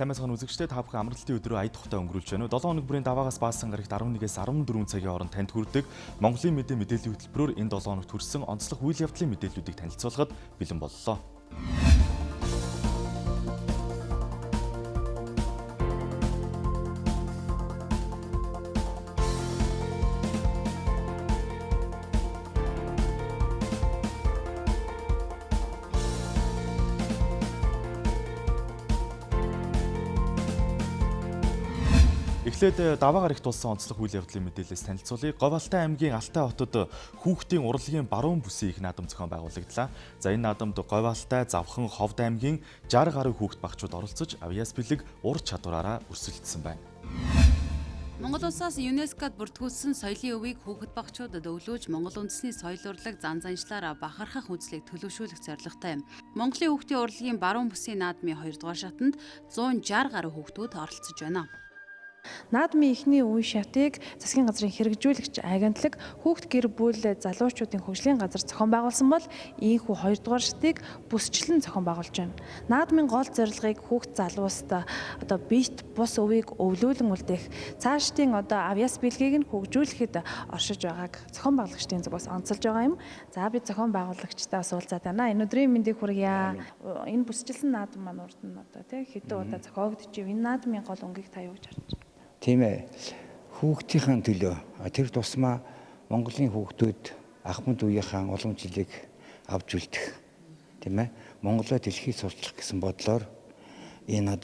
Сайн мэцхан үзэгчдээ та бүхэн амралтын өдрөө ая тухтай өнгөрүүлж байна. 7 хоног бүрийн даваагаас баасан гарагт 11-ээс 14 цагийн хооронд танд хүрдэг Монголын мэдээ мэдээллийн хөтөлбөрөөр энэ 7 хоногт хүрсэн онцлох үйл явдлын мэдээллүүдийг танилцуулахад бэлэн боллоо. Эхлээд даваагаар их тулсан онцлох үйл явдлын мэдээлэлээс танилцуулъя. Говьалтай аймгийн Алтай хотод хүүхдийн урлагийн баруун бүсийн их наадам зохион байгуулагдлаа. За энэ наадамд Говьалтай, Завхан, Ховд аймгийн 60 гаруй хүүхд багчууд оролцож авьяас бэлэг ур чадвараараа өрсөлдсөн байна. Монгол улсаас ЮНЕСКОд бүртгүүлсэн соёлын өвийг хүүхэд багчуудад өглөөж Монгол үндэсний соёл урлаг зан заншлаараа бахархах үзлийг төлөвшүүлэх зорилготой юм. Монголын хүүхдийн урлагийн баруун бүсийн наадмын 2 дугаар шатанд 160 гаруй хүүхдүүд оролцож байна. Наадмын эхний үе шатыг засгийн газрын хэрэгжүүлэгч агентлаг хүүхд гэр бүл залуучуудын хөгжлийн газар зохион байгуулсан бол ийхүү 2 дугаар шатыг бүсчлэн зохион байгуулж байна. Наадмын гол зорилгыг хүүхд залууст биет бус өвийг өвлүүлэн үлдээх, цаашдын авьяас бэлгийг нь хөгжүүлэхэд оршиж байгааг зохион байгуулагчдын зүгээс онцолж байгаа юм. За бид зохион байгуулагчтай бас уулзаад байна. Энэ өдрийн мэндийг хүргье. Энэ бүсчилсэн наадам маань урд нь хэдэн удаа зохиогдож байна. Энэ наадмын гол өнгийг та юу гэж харж байна? Тийм ээ. Хүүхдийн төлөө тэр тусмаа Монголын хүүхдүүд ахмад үеийнхаа уламжлалыг авч үлдэх. Тийм ээ. Монголоо дэлхийд сурчлах гэсэн бодлоор энэ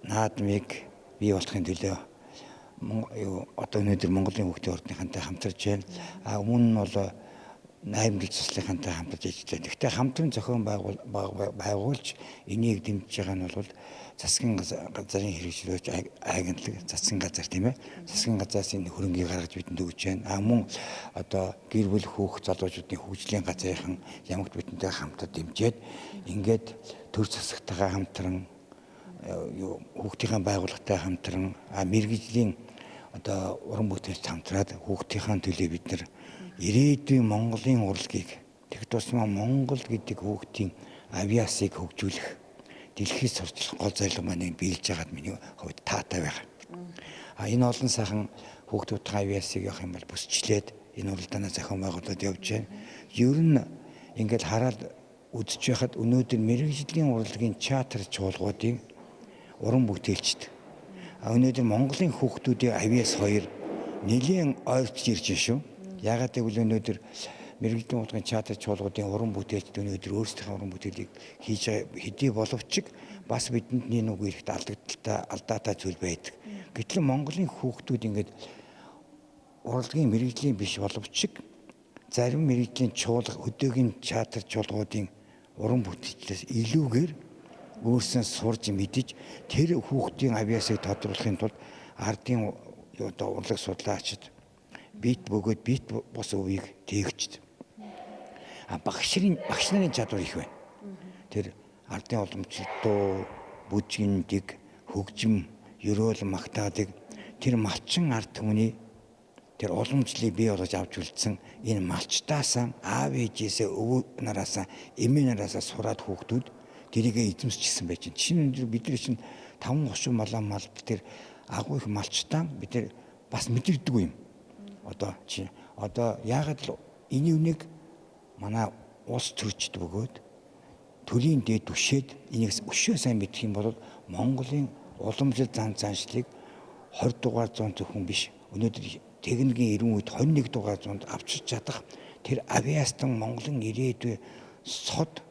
наадмыг бий болохын төлөө өнөөдөр Монголын хүүхдийн ордынхантай хамтарч байна. Өмнө нь бол 8 жил цуслахантай хамтарч ажиллаж байна. Гэхдээ хамтран зохион байгуулж энийг дэмжиж байгаа нь бол засгийн газрын хэрэгжүүлэгч агентлаг засгийн газар тийм ээ. Засгийн газраас энэ хөрөнгийг гаргаж бидэнд өгч байна. Мөн гэр бүл хүүхд залуучуудын хөгжлийн газрынхан ямагт бидэнтэй хамтар дэмжиж ингээд төр засагтайгаа хамтран хүүхдийн байгууллагатай хамтран мэргэжлийн уран бүтээлч хамтраад хүүхдийн төлөө бид нар ирээдүйн Монголын урлагийг тэг тусмаа Монгол гэдэг хүүхдийн авьяасыг хөгжүүлэх дэлхийд сурчлах гол зорилго маань биелж байгаад миний хувьд таатай байгаа. Энэ олон сайхан хүүхдүүдийн авьяасыг явах юм бол бүсчлээд энэ уралдаанаа зохион байгуулалт явж байна. Ер нь ингээд хараад үзэж байхад өнөөдөр мэргэжлийн урлагийн чартер чуулгуудын уран бүтээлчд өнөөдөр Монголын хүүхдүүдийн авьяас хоёр нэлийн ойрч ирж шүү. Яагаад гэвэл өнөөдөр мэргэжлийн урлагийн чартер чуулгуудын уран бүтээлчд өнөөдөр өөрсдийнхээ уран бүтээлийг хийж хэдий боловч бас бидэнд нэг үерхт алдаатай зүйл байдаг. Гэтэл Монголын хүүхдүүд ингээд урлагийн мэргэжлийн биш боловч зарим мэргэжлийн хөдөөгийн чартер чуулгуудын уран бүтээлчдээс илүүгээр өөрсдөө сурж мэдж тэр хүүхдийн авьяасыг тодруулахын тулд ардын урлаг судлаачид бит бөгөөд бит бус өвийг тээгчд. Багш нарын чадвар их байна. Тэр ардын уламжлалт, бүжигндэг, хөгжим, ерөөл магтаадаг тэр малчин ард түмний тэр уламжлалыг бий болгож авч үлдсэн энэ малчтаасаа аав ээжээсээ өвөө нараасаа эмээ нараасаа сураад хүүхдүүд тэрийгэ эзэмсчихсэн байж чинь. Шинэ бид нар чинь 5-30 малаа мал тэр агуу их малчтаа бид нар бас мэдэрдэг юм. Яагаад л энэ үнийг манай улс төрчд бөгөөд төрийн дээд түшээд энийг өшөө сайн мэдэх юм бол Монголын уламжлал зан заншлыг 20 дугаар зуун зөвхөн биш өнөөдөр техникийн 90 үед 21 дугаар зуунд авчирч чадах тэр авиастан Монголын ирээдүйн сод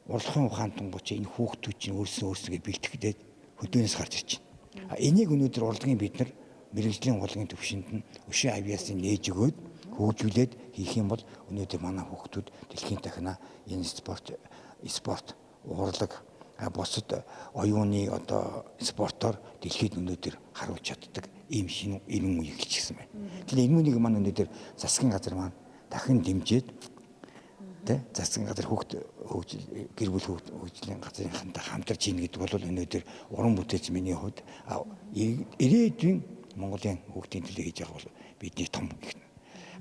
урлагын ухаантан гоч энэ хүүхдүүд чинь өөрсдөө бэлтгэдэг хөдөөнөөс гарч ирж байна. Энийг өнөөдөр урлагийн бид нар мэргэжлийн урлагийн төвшөнд нь өшөө авьяасыг нээж өгөөд хөгжүүлээд хийх юм бол өнөөдөр манай хүүхдүүд дэлхийн дахина энэ спорт урлаг бусад оюуны спортоор дэлхийд өнөөдөр харуулж чаддаг ийм шинэ ирэн үе эхэлчихсэн байна. Тэгэхээр энэ үнийг маань өнөөдөр засгийн газар маань дахин дэмжиж засгийн газар гэр бүл хөгжлийн газрынхантай хамтарч ийн гэдэг бол өнөөдөр уран бүтээлч миний хувьд ирээдүйн Монголын хүүхдийн төлөө хийж байгаа бол бидний том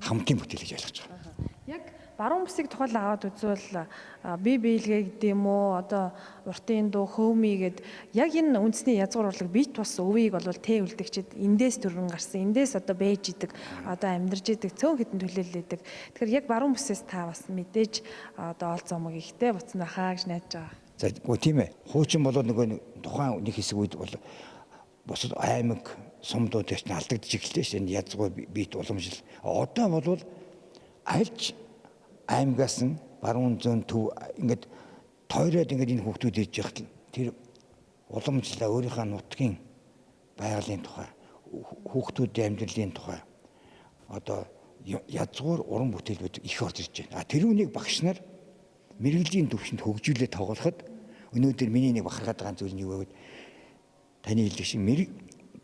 хамтын бүтээл гэж ойлгож байгаа. Яг баруун бүсийг тухайл аваад үзвэл бие биелгээ гэдэг юм уу одоо уртын дуу хөөми гэд яг энэ үндэсний язгуур урлаг бит бас өвийг бол тэ үлдэгчэд эндээс төрөн гарсан эндээс одоо бэж идэг одоо амьдарж идэг цөөн хитэн төлөөлөдөг. Тэгэхээр яг баруун бүсээс та бас мэдээж одоо ол зомог ихтэй буцна хаа гэж найдаж байгаа. За гоо тийм ээ. Хуучин болоод нөгөө тухайн нэг хэсэг үед бол бусад аймаг сумдууд яш алдагдж эхэллээ шээ. Язгуур бит уламжил. Одоо бол альж аймагаас нь баруун зүүн төв ингээд тойроод ингээд энэ хүүхдүүд ирж яхад тэр уламжлаа өөрийнхөө нутгийн байгалийн тухай хүүхдүүдийн амьдралын тухай одоо язгуур уран бүтээлүүд их орж ирж байна. Тэр үнийг багш нар мэрэгжлийн төвшөнд хөгжүүлээд тоглоход өнөөдөр миний нэг бахархаад байгаа зүйл нь юу вэ гэвэл таны хэлдэг шиг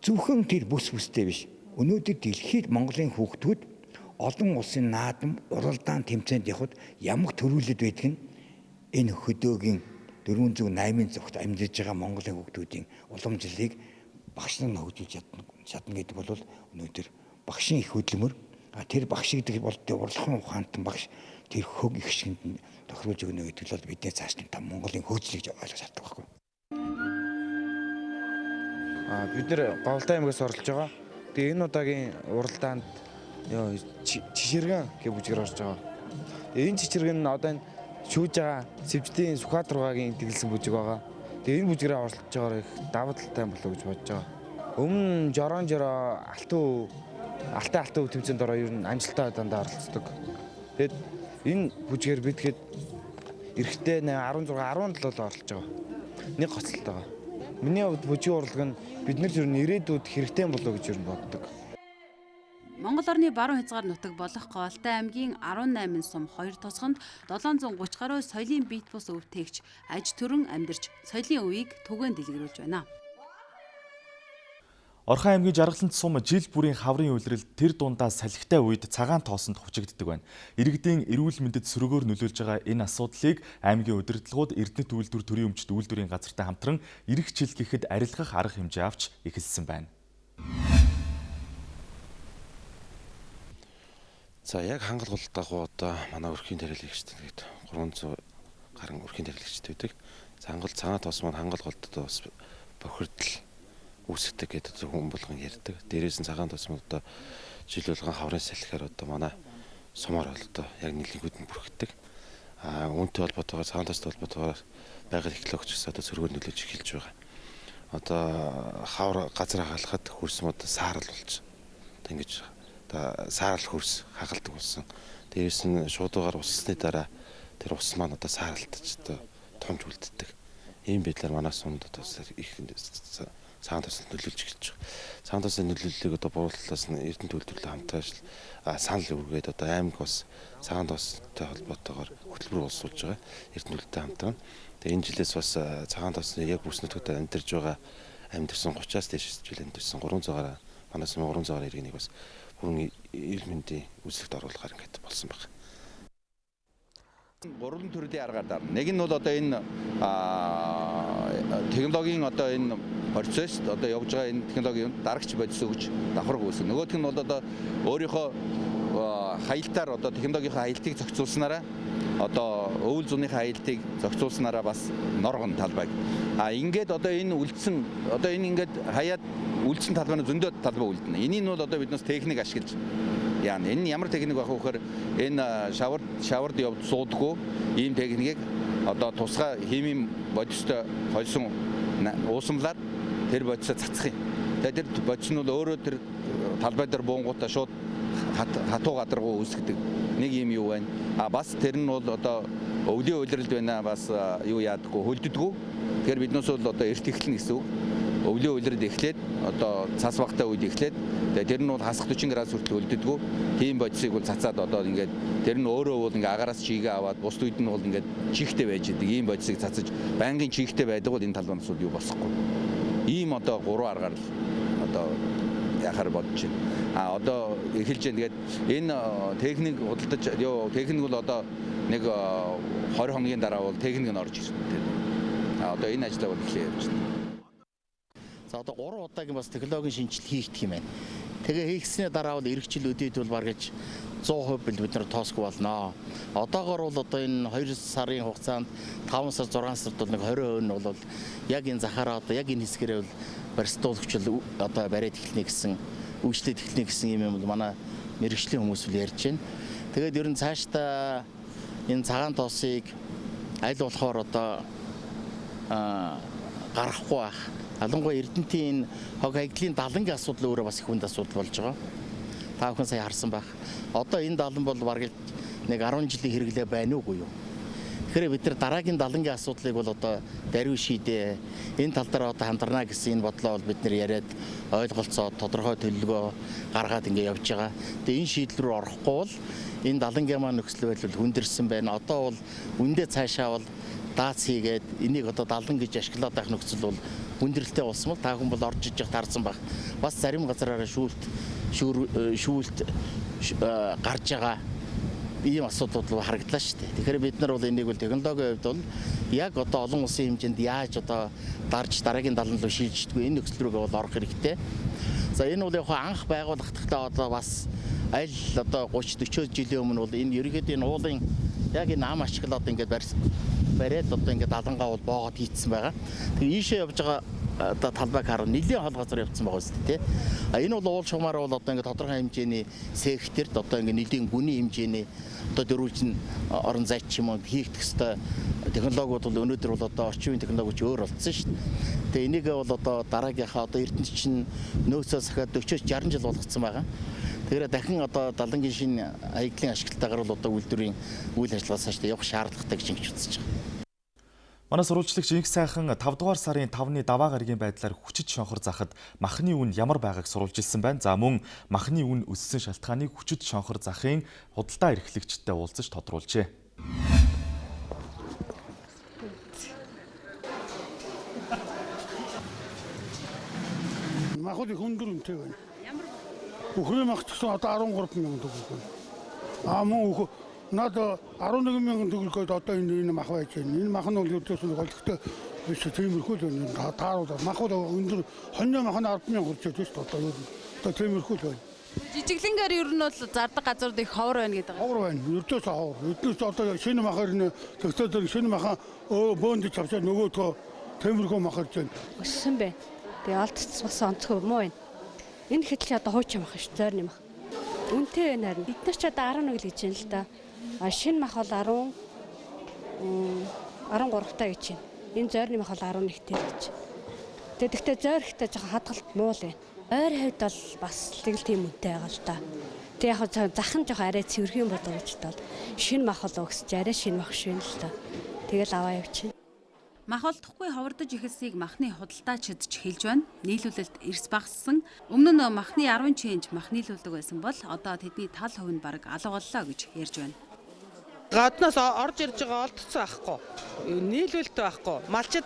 зөвхөн тэр бүстэй биш. Өнөөдөр дэлхийд Монголын хүүхдүүд олон улсын наадам уралдаан тэмцээнд явхад ямаг төрүүлээд байдаг нь энэ хөдөөгийн 408 зөвхт амьдарж байгаа Монголын хүүхдүүдийн уламжлалыг багш нар хөгжүүлж чадна гэдэг бол өнөөдөр багшийн их хөдөлмөр тэр багш гэдэг бол урлагийн ухаантан багш тэр хөг их шинд тохируулж өгнө гэдэг бол бидний цааш нь Монголын хөгжлийг ойлгож чаддаг байхгүй. Бид нэр Говьлтай аймагаас оролцож байгаа. Тэгээ энэ удаагийн уралдаанд чичиргэн гэх бүжгээр орж байгаа. Энэ чичиргэн нь одоо энэ шүүж байгаа Сэвждийн Сүхбаатар руугийн тэглэсэн бүжиг байгаа. Тэгээ энэ бүжгээрээ оролцож байгаагаар их давуу талтай болов уу гэж бодож байгаа. Өмнө жороо алтан тэмцээнд ороо ер нь амжилттай дандаа оролцдог. Тэгэд энэ бүжгээр бид хэд эрэхтэй 16 17 оролцож байгаа. Нэг гоцлолтой байгаа. Миний хувьд бүжгийн урлаг нь биднэрт ер нь ирээдүйд хэрэгтэй болов уу гэж ер нь боддог. Монгол орны баруун хязгаар нутаг болох Говьлтай аймгийн 18 сум 2 тосгонд 730 гаруй соёлын бит бус өвтгөгч аж төрөн амьдарч соёлын өвийг түгээн дэлгэрүүлж байна. Орхон аймгийн Жаргалант сум жил бүрийн хаврын үйлрэл тэр дундаа салхитай үед цагаан тоосонд хувчигддаг байна. Иргэдийн эрүүл мэндэд сөрөгөөр нөлөөлж байгаа энэ асуудлыг аймгийн удирдлагууд Эрдэнэт үйлдвэр төрийн өмчт үйлдвэрийн газартай хамтран эрх чилгээхэд арилгах арга хэмжээ авч эхэлсэн байна. За яг хангалуулалт дагуу одоо манай өрхийн тархилагчд гэдэг 300 гаруй өрхийн тархилагчд байдаг. Цагаан тоос маань хангалуулалтад бас бохирдол үүсгдэг гэдэг хүн болгон ярьдаг. Дээрээс нь цагаан тоос маань одоо жил болгон хаврын салхиар одоо манай сумаар одоо яг нэлээгүй бүрхдэг. Үүнтэй холбоотойгоор цагаан тоостой холбоотойгоор байгаль экологч гэсэн одоо сөргөөр нөлөөж эхэлж байгаа. Одоо хавар газар хагалахад хөрсөн одоо саарл болж одоо ингэж одоо саарл хөрс хагалдаг болсон. Дээрээс нь шуудуугаар уссны дараа тэр ус маань одоо сааралтж одоо томж үлддэг. Ийм байдлаар манай сумд одоо их цагаан тоосод нөлөөлж эхэлж байгаа. Цагаан тоосын нөлөөллийг одоо бууруулаас нь Эрдэнэт үйлдвэрлэлийн хамтарч санал өргөөд одоо аймаг бас цагаан тоостой холбоотойгоор хөтөлбөр боловсруулж байгаа. Эрдэнэт үйлдвэрлэлийн хамтран. Тэгээ энэ жилээс бас цагаан тоосны яг бүс нутагт амьдарж байгаа амьдсан 30-аас дээш жилийн амьдсан 300 гаруй манай сумын 300 гаруй иргэнийг бас бүрэн эрүүл мэндийн үзлэгт оруулахаар ингээд болсон байна. Гурван төрлийн аргаар дарна. Нэг нь бол одоо энэ технологийн одоо энэ процесс одоо явж байгаа энэ технологийн дарагч бодис өгч давхарг үүсгэх. Нөгөөх нь бол одоо өөрийнхөө хаялтаар одоо технологийн хаялтыг зохицуулснараа одоо өвөл зуныхаа хаялтыг зохицуулснараа бас норгон талбайг. Ингээд одоо энэ үлдсэн одоо энэ ингээд хаяад үлдсэн талбайны зөндөө талбай үлдэнэ. Энийг нь бол одоо биднээс техник ашиглаж яана. Энэ ямар техник байх вэ гэхээр энэ шавард явж суудаггүй ийм техникийг одоо тусгай химийн бодистой холсон уусамлаар тэр бодисоо цацах юм. Тэгээд тэр бодис нь бол өөрөө тэр талбай дээр буунгуудаа шууд хатуу гадаргуу үүсгдэг. Нэг юм юу байна. Бас тэр нь бол одоо өвлийн улиралд байна. Бас юу яадаггүй хөлддөггүй. Тэгэхээр биднээс бол одоо эрт эхлэн гэсэн үг. Өвлийн улиралд эхлээд одоо цас багтай үед эхлээд тэр нь бол хасах 40 градус хүртэл хөлддөггүй. Тийм бодисыг бол цацаад одоо ингээд тэр нь өөрөө бол ингээ агаараас чигээ аваад бус үед нь бол ингээд чихтэй байж идэг. Ийм бодисыг цацаж байнгын чихтэй байдаг бол энэ талбайнаас юу босхгүй. Ийм одоо 3 аргаар л одоо яхаар бодож байна. Одоо эхэлж байна. Тэгээд энэ техник худалдаж техник бол одоо нэг 20 хоногийн дараа бол техник нь орж ирнэ. Одоо энэ ажлаа бол эхлэе явж байна. За одоо 3 удаагийн бас технологийн шинжилгээ хийх гэх юм байна. Тэгээ хийгснээ дараа бол эргэжил өдөөд бол баргаж 100% бид нар тоосгүй болно. Одоогоор бол одоо энэ 2 сарын хугацаанд 5 сар 6 сард бол нэг 20% нь бол яг энэ захаараа одоо яг энэ хэсгэрээ бол барьцуулахчл одоо бариад эхэлнэ гэсэн үйлчлээд эхэлнэ гэсэн юм бол манай мэрэгжлийн хүмүүс л ярьж байна. Тэгээд ер нь цаашдаа энэ цагаан тоосыг аль болохоор одоо гарахгүй байх. Ялангуяа Эрдэнэтийн хог хайдлын далангийн асуудал өөрөө бас их хүнд асуудал болж байгаа. Та бүхэн сая харсан байх. Одоо энэ далан бол бараг нэг 10 жилийн хэрэглээ байна уугүй юу? Тэгэхээр бид нар дараагийн далангийн асуудлыг бол одоо даруй шийдээ. Энэ тал дээр одоо хамдарна гэсэн энэ бодлоо бол бид нар яриад ойлголцоод тодорхой төлөвлөгөө гаргаад ингэ явж байгаа. Тэгээ энэ шийдэл рүү орохгүй бол энэ далангийн маань нөхцөл байдал хүндэрсэн байна. Одоо бол үндэ цаашаа бол даац хийгээд энийг одоо далан гэж ашиглаад байх нөхцөл бол хүндрэлтэй болсон бол та хүн бол орж иж таарсан баг. Бас зарим газараараа шүүлт гарч байгаа ийм асуудлууд харагдлаа шүү дээ. Тэгэхээр бид нар бол энийг бол технологийн хувьд бол яг одоо олон улсын хэмжээнд яаж одоо дарж дараагийн далан руу шилждэггүй энэ нөхцөл рүүгээ бол орох хэрэгтэй. За энэ бол яг анх байгуулагдахтаа одоо бас аль одоо 30-40 жилийн өмнө бол энэ ерөнхийдөө энэ уулын яг энэ ам ашиглаад ингээд бариад одоо ингээд далангаа бол боогод хийцсэн байгаа. Тэгээ ийшээ явж байгаа одоо талбайг хараа нэлийн хол газар явцсан байгаа үстэй тий. Энэ бол уул шугамаар бол одоо ингээд тодорхой хэмжээний секторт одоо ингээд нэлийн гүний хэмжээний одоо дөрвөлжин орон зайч юм уу хийх төстэй технологиуд бол өнөөдөр бол одоо орчин үеийн технологич өөр болсон шүү дээ. Тэгээ энийг бол одоо дараагийнхаа одоо Эрдэнэт чинь нөөцөөс ахаад 40-60 жил болгоцсон байгаа. Тэгэхээр дахин одоо далангийн шинэ хаягдлын ашиглалтаагаар бол одоо үйлдвэрийн үйл ажиллагаа цаашдаа явах шаардлагатай гэж ингэж үзэж байгаа. Манай сурвалжлагч Инх сайхан 5 дугаар сарын 5-ны даваа гарагийн байдлаар хүчит шонхор захад махны үн ямар байгааг сурвалжилсан байна. За мөн махны үн өссөн шалтгааныг хүчит шонхор захын худалдаа эрхлэгчтэй уулзаж тодруулжээ. Махад их өндөр үнэтэй байна. Үхрийн мах гэсэн одоо 13 мянган төгрөг байна. Мөн над 11 мянган төгрөгөд одоо энэ мах байж байна. Энэ мах нь бол ердөөс нь голөгтэй биш тиймэрхүү л байна. Тааруулаад мах бол өндөр хоньны мах нь 10 мянга хүрч байна шүү дээ. Одоо тиймэрхүү л байна. Жижиглэнгээр ер нь бол зардаг газрууд их ховор байна гэдэг. Ховор байна. Ердөөс ховор. Эднээс одоо шинэ махаар нэ тэгтээ шинэ маха бөөнд чавчаад нөгөөдгөө тиймэрхүү мах ирж байна. Өссөн байна. Тэгээ олдцсон бас онцгой муу байна. Энэ хэтэл одоо хуучин мах шүү, зойрны мах. Үнэтэй байна харин. Бид нар ч одоо 11 л гэж байна л да. Шинэ мах бол 13 таа гэж байна. Энэ зойрны мах бол 11 таа гэж. Тэгэхдээ зойрхтой жоохон хадгалт муу л байна. Ойр хавьд бол бас тэгэл тийм үнэтэй байгаа л да. Тэг яг зах нь жоохон арай цэвэрхэн болоо гэж тал. Шинэ мах бол өгсөж арай шинэ мах шин л да. Тэгэл аваа явчихна. Мах олдохгүй ховордож эхэлсийг махны худалдаачид ч хэлж байна. Нийлүүлэлт эрс багассан. Өмнө нь махны 10 чинж мах нийлүүлдэг байсан бол одоо тэдний тал хувь нь бараг алга боллоо гэж ярьж байна. Гаднаас орж ирж байгаа олдсон байхгүй. Нийлүүлэлт байхгүй. Малчид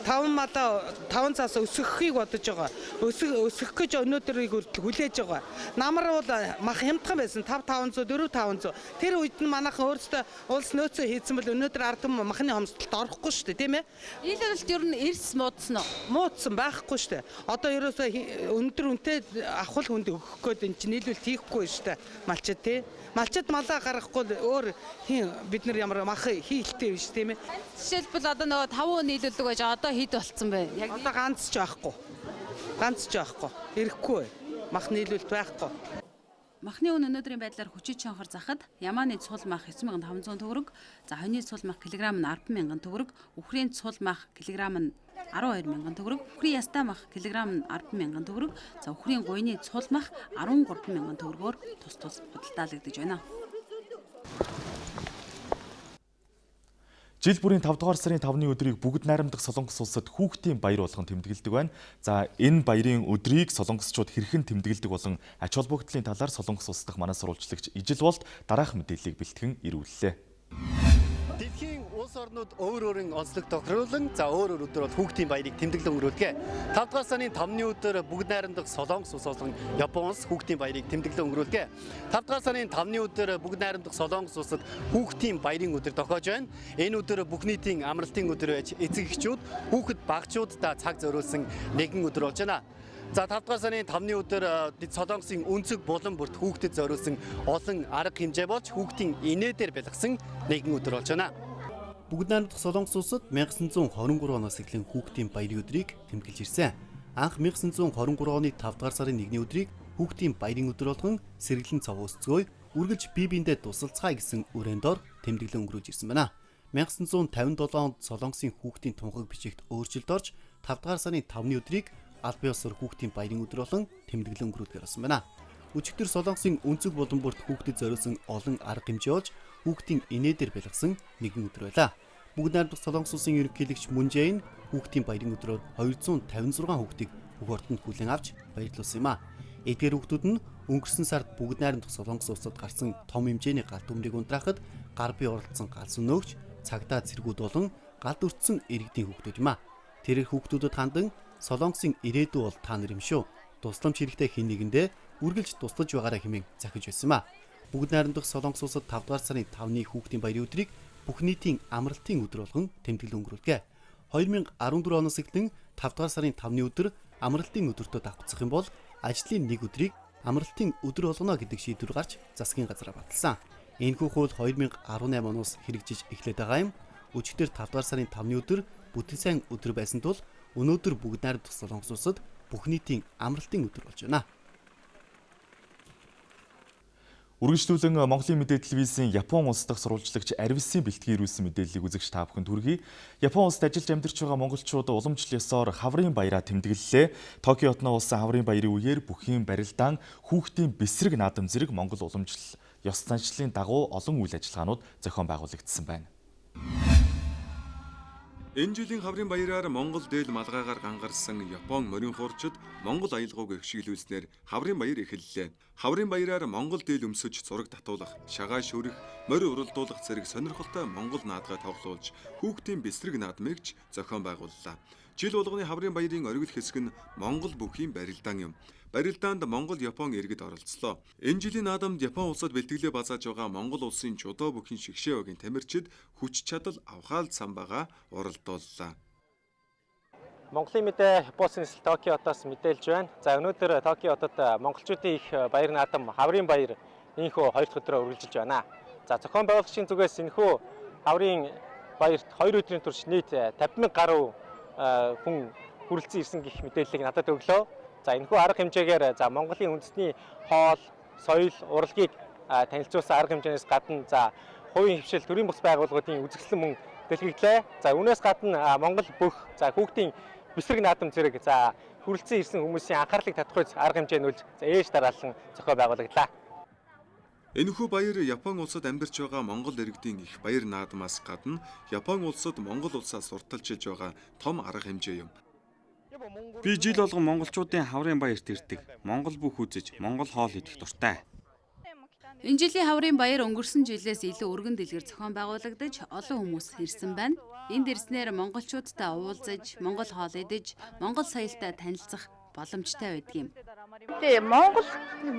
5 малаа 5 цаас өсгөхийг бодож байгаа. Өсгөх гэж өнөөдрийг хүлээж байгаа. Намар бол мах хямдхан байсан 5-500 4-500. Тэр үед нь манайхан өөрсдөө улс нөөцөө хийсэн бол өнөөдөр ард түмэн махны хомсдолд орохгүй шүү дээ, тийм ээ? Нийлүүлэлт ер нь эрс муудсан уу? Муудсан байхгүй шүү дээ. Одоо ерөөсөө өндөр үнэтэй авах хүнд өгөх гээд энэ чинь нийлүүлэлт хийхгүй шүү дээ. Малчид тий. Малчид малаа гаргахгүй өөр бид нар ямар мах хийлтэй биш тийм ээ. Жишээлбэл одоо нөгөө 5 нийлүүлдэг байж одоо хэд болцсон бэ? Яг одоо ганц ч байхгүй. Ганц ч байхгүй. Ирэхгүй. Мах нийлүүлэлт байхгүй. Махны үн өнөөдрийн байдлаар хүчит шонхор захад ямааны цул мах 9500 төгрөг, за хоньны цул мах килограмм нь 100000 төгрөг, үхрийн цул мах килограмм нь 12000 төгрөг, үхрийн ястаа мах килограмм нь 10000 төгрөг, за үхрийн гуйны цул мах 13000 төгрөгөөр тус худалдаалагдаж байна. Жил бүрийн 5 дугаар сарын 5-ны өдрийг бүгд найрамдах Солонгос улсад хүүхдийн баяр болгон тэмдэглэдэг байна. За энэ баярын өдрийг солонгосчууд хэрхэн тэмдэглэдэг болон ач холбогдлын талаар Солонгос улс дахь манай сурвалжлагч Ижил болт дараах мэдээллийг бэлтгэн ирүүллээ. Дэлхийн улс орнууд өөр өөрийн онцлог тохируулан за өөр өдөр бол хүүхдийн баярыг тэмдэглэн өнгөрүүлгээ. 5 дугаар сарын 5-ны өдөр бүгд найрамдах Солонгос улс болон Япон улс хүүхдийн баярыг тэмдэглэн өнгөрүүлгээ. 5 дугаар сарын 5-ны өдөр бүгд найрамдах Солонгос улсад хүүхдийн баярын өдөр тохиож байна. Энэ өдөр бүх нийтийн амралтын өдөр байж эцэг эхчүүд, хүүхэд багчуудаа цаг зориулсан нэгэн өдөр болж байна. За 5 дугаар сарын 5-ны өдөр Солонгосын өнцөг булан бүрт хүүхдэд зориулсан олон арга хэмжээ болж хүүхдийн инээдээр бэлгсэн нэгэн өдөр болж байна. Бүгд найрамдах Солонгос улсад 1923 оноос эхлэн хүүхдийн баярын өдрийг тэмдэглэж ирсэн. Анх 1923 оны 5 дугаар сарын 1-ний өдрийг хүүхдийн баярын өдөр болгон сэргэлэн цав өсцгөөе үргэлж бие биендээ тусалцгаая гэсэн өрөөндор тэмдэглэн өнгөрөөж ирсэн байна. 1957 онд Солонгосын хүүхдийн тунхаг бичигт өөрчлөлт орж 5 дугаар сарын 5-ны өдрийг аль бие усар хүүхдийн баярын өдөр болон тэмдэглэн өнгөрүүлгээр болсон байна. Өчигдөр Солонгосын өнцөг булан бүрт хүүхдэд зориулсан олон арга хэмжээ болж хүүхдийн инээдээр бэлгсэн нэгэн өдөр байлаа. Бүгд найрамдах Солонгос улсын ерөнхийлөгч Мэдээ хүүхдийн баярын өдрөөр 256 хүүхдийг бүх ордонд хүлээн авч баярлуулсан юм а. Эдгээр хүүхдүүд нь өнгөрсөн сард бүгд найрамдах Солонгос улсад гарсан том хэмжээний галт өмрийг унтраахад гар бие оролцсон галс өнөөгч цагдаа зэргүүд болон галд өртсөн иргэдийн хүүхдүүд юм а. Тэрээр хүүхдүүдэд хандан Солонгосын ирээдүй бол та нар юм шүү. Тусламж хэрэгтэй хэн нэгэндээ үргэлж туслаж байгаарай хэмээн захиж байсан юм а. Бүгд найрамдах Солонгос улсад 5 дугаар сарын 5-ны хүүхдийн баярын өдрийг бүх нийтийн амралтын өдөр болгон тэмдэглэн өнгөрүүлдэг. 2014 оноос эхлэн 5 дугаар сарын 5-ны өдөр амралтын өдөртөө давтцах юм бол ажлын нэг өдрийг амралтын өдөр болгоно гэдэг шийдвэр гарч засгийн газараа баталсан. Энэхүү хууль 2018 оноос хэрэгжиж эхлээд байгаа юм. Өчигдөр 5 дугаар сарын 5-ны өдөр бүтэц сайн өдөр байсан тул өнөөдөр бүгд найрамдах Солонгос улсад бүх нийтийн амралтын өдөр болж байна. Үргэлжлүүлэн Монголын мэдээ телевизийн Япон улс дахь сурвалжлагч Арвисын бэлтгийн ирүүлсэн мэдээллийг үзэгч та бүхэнд хүргэе. Япон улсад ажиллаж амьдарч байгаа монголчууд уламжлал ёсоор хаврын баяраа тэмдэглэлээ. Токио хотноо улсын хаврын баярын үеэр бүхийн барилдаан хүүхдийн бэсрэг наадам зэрэг Монгол уламжлал ёс заншлалын дагуу олон үйл ажиллагаанууд зохион байгуулагдсан байна. Энэ жилийн хаврын баяраар Монгол дээл малгайгаар гангарсан Япон морин хуурчид Монгол аялгауг эрхшиглүүлснээр хаврын баяр эхэллээ. Хаврын баяраар Монгол дээл өмсөж зураг татуулах, шагаа шүрэх, морь уралдуулах зэрэг сонирхолтой Монгол наадгай тоглуулж хүүхдийн бэсрэг наадмыг зохион байгууллаа. Жил болгоны хаврын баярын оргил хэсэг нь Монгол бүхийн барилдаан юм. Барилдаанд Монгол Япон иргэд оролцлоо. Энэ жилийн наадамд Япон улсад бэлтгэлээ базааж байгаа Монгол улсын жудо бүхийн шигшээ багийн тамирчид хүч чадал авхаал самбаага уралдууллаа. Монголын мэдээ Японы нислэл Токио хотоос мэдээлж байна. За өнөөдөр Токио хотод монголчуудын их баяр наадам хаврын баяр энэхүү 2 дахь өдрөө үргэлжилж байна. За зохион байгуулагчийн зүгээс энэхүү хаврын баярт 2 өдрийн турш нийт 50,000 гаруй хүн хүрэлцэн ирсэн гэх мэдээллийг надад өглөө. За энэхүү арга хэмжээгээр за Монголын үндэсний хоол, соёл, урлагийг танилцуулсан арга хэмжээнээс гадна за хувийн хвшил төрийн бус байгууллагуудын үзэсгэлэн мөн дэлгэглээ. За үүнээс гадна Монгол бүх за хүүхдийн бэсрэг наадам зэрэг за хүрэлцэн ирсэн хүмүүсийн анхаарлыг татах арга хэмжээнүүд ээж дараалан зохион байгуулагдлаа. Энэхүү баяр Япон улсад амьдарч байгаа Монгол иргэдийн их баяр наадмаас гадна Япон улсад Монгол улсаас сурталчилж байгаа том арга хэмжээ юм. Би жил болгон монголчуудын хаврын баярт ирдэг. Монгол бүх үзэж, монгол хоол идэх дуртай. Энэ жилийн хаврын баяр өнгөрсөн жилээс илүү өргөн дэлгэр зохион байгуулагдаж олон хүмүүс ирсэн байна. Энд ирснээр монголчуудтай уулзаж, монгол хоол идэж, монгол соёлтой танилцах боломжтой байдаг юм. Тэгээ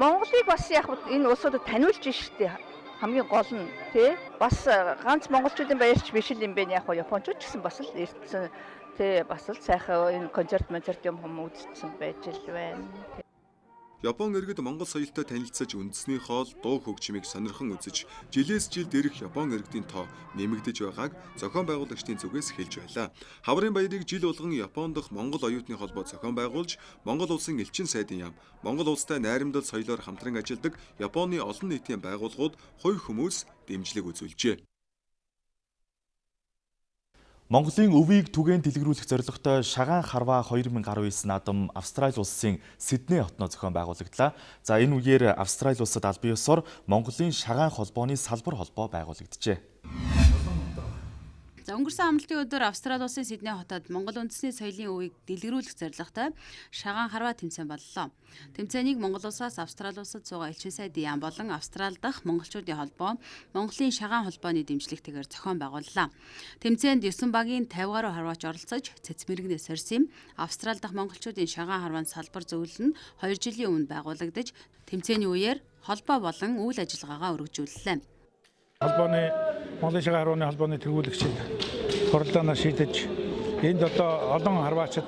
Монголыг бас яг энэ улсуудад таниулж штэ хамгийн гол нь тий бас ганц монголчуудын баярч биш л юм бэ яг японочууд ч гэсэн бас л ирсэн тий бас л сайхан энэ концерт юм үзсэн байж л байна. Япон иргэд монгол соёлтой танилцаж үндэсний хоол, дуу хөгжмийг сонирхон үзэж, жилээс жилд ирэх Япон иргэдийн тоо нэмэгдэж байгааг зохион байгуулагчдын зүгээс хэлж байлаа. Хаврын баярыг жил болгон Япон дахь Монгол оюутны холбоо зохион байгуулж, Монгол улсын элчин сайдын яам, Монгол улстай найрамдал соёлоор хамтран ажилладаг Японы олон нийтийн байгууллагууд хувь хүмүүс дэмжлэг үзүүлжээ. Монголын өвийг түгээн дэлгэрүүлэх зорилготой шагаан харваа 2019 наадам Австрали улсын Сидней хотноо зохион байгуулагдлаа. За энэ үеэр Австрали улсад аль бие усаар Монголын шагаан холбооны салбар холбоо байгуулагджээ. За өнгөрсөн амралтын өдөр Австрали улсын Сидней хотод Монгол үндэсний соёлын өвийг дэлгэрүүлэх зорилготой шагаан харваа тэмцээн боллоо. Тэмцээнийг Монгол улсаас Австрали улсад суугаа элчин сайдын яам болон Австрали дахь монголчуудын холбоо Монголын шагаан холбооны дэмжлэгтэйгээр зохион байгууллаа. Тэмцээнд 9 багийн 50 гаруй харваач оролцож цэцмэрэгнээ сорьсон юм. Австрали дахь монголчуудын шагаан харваанд салбар зөвлөл нь 2 жилийн өмнө байгуулагдаж тэмцээний үеэр холбоо болон үйл ажиллагаагаа өргөжүүллээ. Холбооны Монголын шагаан харвааны холбооны тэргүүлэгчид хуралдаанаар шийдэж энд одоо олон харваачид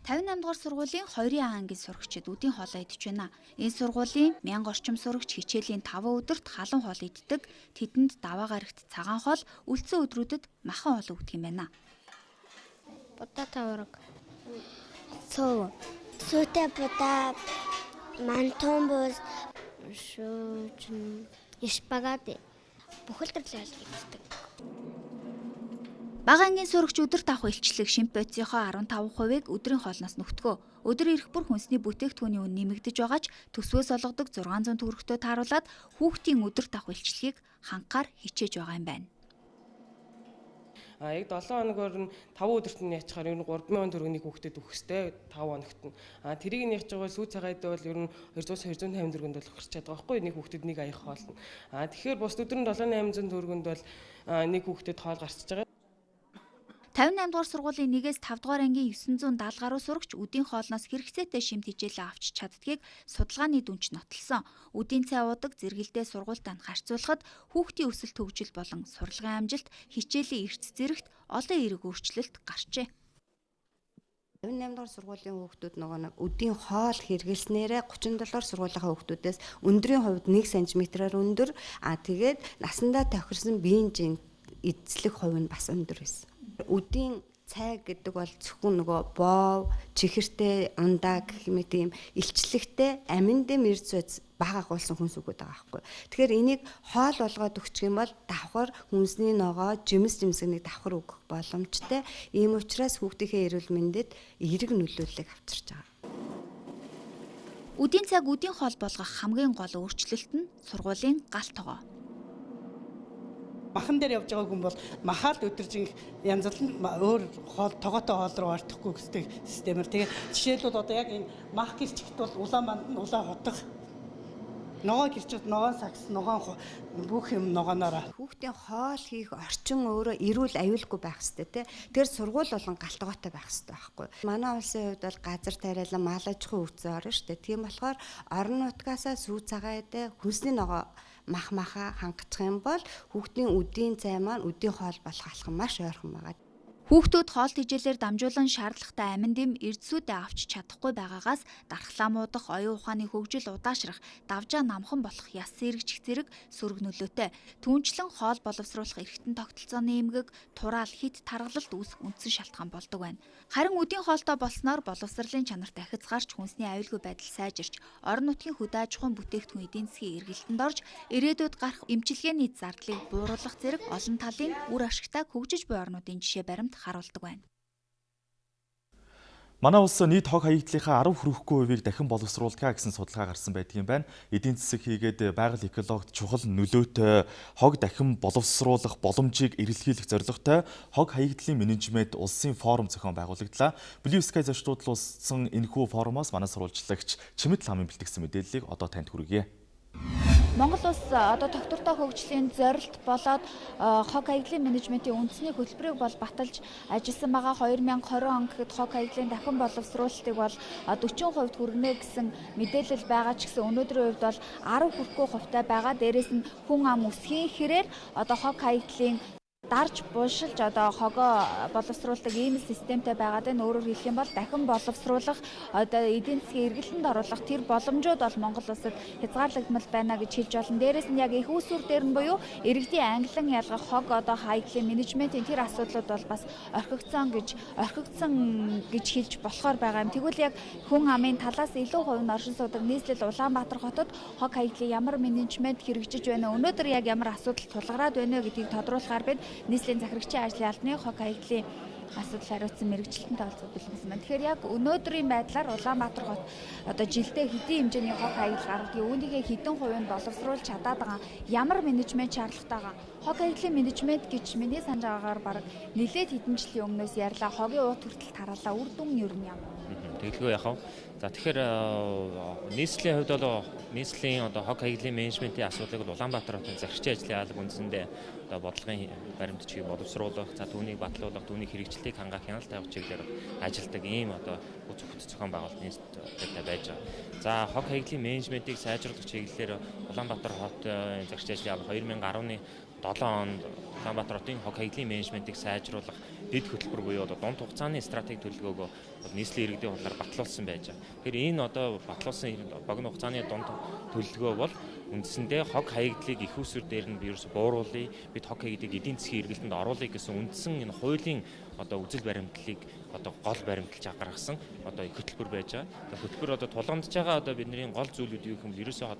58 дугаар сургуулийн 2-ын ангийн сурагчид үдийн хоолоо идэж байна. Энэ сургуулийн 1000 орчим сурагч хичээлийн 5 өдөрт халуун хоол иддэг. Тэдэнд даваа гарагт цагаан хоол, үлдсэн өдрүүдэд махан хоол өгдөг юм байна. Будаа тавраг. Сүтэ будаа мантон бус шүүж шпагат бүхэл төрлийн хоол иддэг. Бага ангийн сурагч өдөрт авах илчлэг шимп бодисынхоо 15%-ыг өдрийн хоолноос нөхдгөө. Өдөр ирэх бүр хүнсний бүтээгдэхүүний үн нэмэгдэж байгаач төсвөөс олгодог 600 төгрөгтөө тааруулаад хүүхдийн өдөрт авах илчлэгийг хангаар хичээж байгаа юм байна. Яг 7 хоногоор нь 5 өдөрт нь яачаар ер нь 3000 төгрөгийг хүүхдэд өгөх ёстой 5 хоногт нь. Тэрийг нь яж байгаа сүү цагаад бол ер нь 200-250 төгрөгөнд бол өгч чаддаг байхгүй нэг хүүхдэд нэг аяах хоол. Тэгэхээр бус өдөр нь 7-800 төгрөгөнд бол нэг хүүхдэд хоол гарчиж байгаа. 58 дугаар сургуулийн 1-ээс 5 дугаар ангийн 970 гаруй сурагч үдийн хоолноос хэрэгцээтэй шимт хичээлээ авч чаддгийг судалгааны дүнч нотолсон. Үдийн цай уудаг, зэрэгэлдээ сургуультанд харьцуулахад хүүхдийн өсөлт хөгжил болон сурлагын амжилт, хичээлийн эрс зэрэгт олон эерэг өөрчлөлт гарчээ. 58 дугаар сургуулийн хүүхдүүд нөгөө нэг үдийн хоол хэрэглэснээрээ 37 дугаар сургуулийнхаа хүүхдүүдээс өндрийн хувьд 1 см-аар өндөр, тэгээд насандаа тохирсон биеийн эзлэх хувь нь бас өндөр байсан. Үдийн цай гэдэг бол зөвхөн нөгөө боов, чихэртэй, ундаа гэх юм тийм илчлэгтэй амин дэм эрдэс баг агуулсан хүнс үгүүд байгаа байхгүй. Тэгэхээр энийг хоол болгоод өгчих юм бол давхар хүнсний ногоо, жимсгнийг давхар өгөх боломжтой. Ийм учраас хүүхдийнхээ эрүүл мэндэд эерэг нөлөөллийг авчирч байгаа. Үдийн цаг үдийн хоол болгох хамгийн гол өөрчлөлт нь сургуулийн галт тогоо. Махан дээр явж байгаа хүн бол махаад өдөржин янзлан өөр хоол тогоотой хоол руу ортохгүй гэсэн системээр тэгээ жишээлбэл одоо яг энэ мах гэрчигт бол улаан банд нь улаан хотго ногоо гэрчигт ногоон сакс ногоон бүх юм ногооноор хүүхдийн хоол хийх орчин өөрөө эрүүл аюулгүй байх хэрэгтэй тий. Тэгэхээр сургууль болон галтгоотой байх хэрэгтэй байхгүй. Манай улсын хувьд бол газар тариалан мал аж ахуйн үүрэг орно шүү дээ. Тийм болохоор орон нутгаасаа сүү цагаатай хүнсний ногоо маха хангачих юм бол хүүхдийн үдийн цай маань үдийн хоол болох алхам маш ойрхон байгаа. Хүүхдүүд хоол тэжээлээр дамжуулан шаардлагатай амин дэм эрдэсүүдээ авч чадахгүй байгаагаас дархлаа муудах, оюун ухааны хөгжил удаашрах, давжаа намхан болох яс сэргэж зэрэг сөрөг нөлөөтэй. Түүнчлэн хоол боловсруулах эргэтэн тогтолцооны эмгэг, тураал, хит таргалалт үүсэх үндсэн шалтгаан болдог байна. Харин үдийн хоолтой болсноор боловсролын чанар дахиц гарч хүнсний аюулгүй байдал сайжирч, орон нутгийн хөдөө аж ахуйн бүтээгдэхүүн эдийн засгийн эргэлтэнд орж, ирээдүйд гарах эмчилгээний зардлыг бууруулах зэрэг олон талын үр ашигтай хөгжиж буй орнуудын жишээ баримт харуулдаг байна. Манай улс нийт хог хаягдлынхаа 10 хүрэхгүй хувийг дахин боловсруулдгаа гэсэн судалгаа гарсан байдаг юм байна. Эдийн засаг хийгээд байгаль экологид чухал нөлөөтэй хог дахин боловсруулах боломжийг эрэлхийлэх зорилготой хог хаягдлын менежмент улсын форум зохион байгуулагдлаа. Blue Sky зочдлуулсан энэхүү форумоос манай сурвалжлагч Чимэд ламын бэлтгэсэн мэдээллийг одоо танд хүргье. Монгол улс одоо тогтвортой хөгжлийн зорилт болоод хог хаягдлын менежментийн үндэсний хөтөлбөрийг бол баталж ажилласан байгаа. 2020 он гэхэд хог хаягдлын дахин боловсруулалтыг бол 40% хүргэнэ гэсэн мэдээлэл байгаа ч гэсэн өнөөдрийн үед бол 10 хүрэхгүй хувьтай байгаа. Дээрээс нь хүн ам өсхийн хэрээр одоо хог хаягдлын дарж буушилж одоо хогоо боловсруулдаг ийм системтэй байгаад байна. Өөрөөр хэлэх юм бол дахин боловсруулах одоо эдийн засгийн эргэлтэнд оруулах тэр боломжууд бол Монгол улсад хязгаарлагдмал байна гэж хэлж болно. Дээрээс нь яг их усүр дээр нь буюу иргэдийн ангилан ялгах хог одоо хаягдлын менежментийн тэр асуудлууд бол бас орхигдсон гэж хэлж болохоор байгаа юм. Тэгвэл яг хүн амын талаас илүү хувь нь оршин суудаг нийслэл Улаанбаатар хотод хог хаягдлын ямар менежмент хэрэгжиж байна, өнөөдөр яг ямар асуудал тулгараад байна гэдгийг тодруулахаар бид нийслэлийн захирагчийн ажлын албаны хог хаягдлын асуудал хариуцсан мэрэгчлэлтэнтэй холбоотой бэлтгэсэн байна. Тэгэхээр яг өнөөдрийн байдлаар Улаанбаатар хот одоо жилдээ хэдийн хэмжээний хог хаягдал гаргадаг, үүнийгээ хэдэн хувийн боловсруулж чадаад байгаа, ямар менежмент шаардлагатай байгаа. Хог хаягдлын менежмент гэж миний санаж байгаагаар баг нэлээд хэдэн жилийн өмнөөс ярьлаа. Хогийн уут хүртэл тараалаа. Үр дүн юу юм? Тэгэлгүй яхав. За тэгэхээр нийслэлийн хувьд бол нийслэлийн одоо хог хаягдлын менежментийн асуудлыг Улаанбаатар хотын захирагчийн ажлын алба үндсэндээ одоо бодлогын баримт чигийг боловсруулах, за түүнийг батлуулах, түүний хэрэгжлийг хангах хяналт тавих чиглэлээр ажилладаг ийм одоо бүтэц зохион байгуулалтын институттай байж байгаа. За хог хаягдлын менежментийг сайжруулах чиглэлээр Улаанбаатар хотын захирагчийн ажлын алба 2010 оны 7 онд Улаанбаатар хотын хог хаягдлын менежментийг сайжруулах дэд хөтөлбөр буюу дунд хугацааны стратеги төлөвлөгөөгөө нийслэлийн иргэдийн хуулиар батлуулсан байж байгаа. Тэгэхээр энэ батлуулсан богино хугацааны дунд төлөвлөгөө бол үндсэндээ хог хаягдлыг их усүр дээр нь вирус бууруулъя, бид хог хаягдлыг эдийн засгийн эргэлтэнд оруулъя гэсэн үндсэн энэ хуулийн үзэл баримтлалыг гол баримталж гаргасан хөтөлбөр байж байгаа. Хөтөлбөр тулгамдж байгаа бидний гол зүйлүүд юу гэвэл ерөөсөө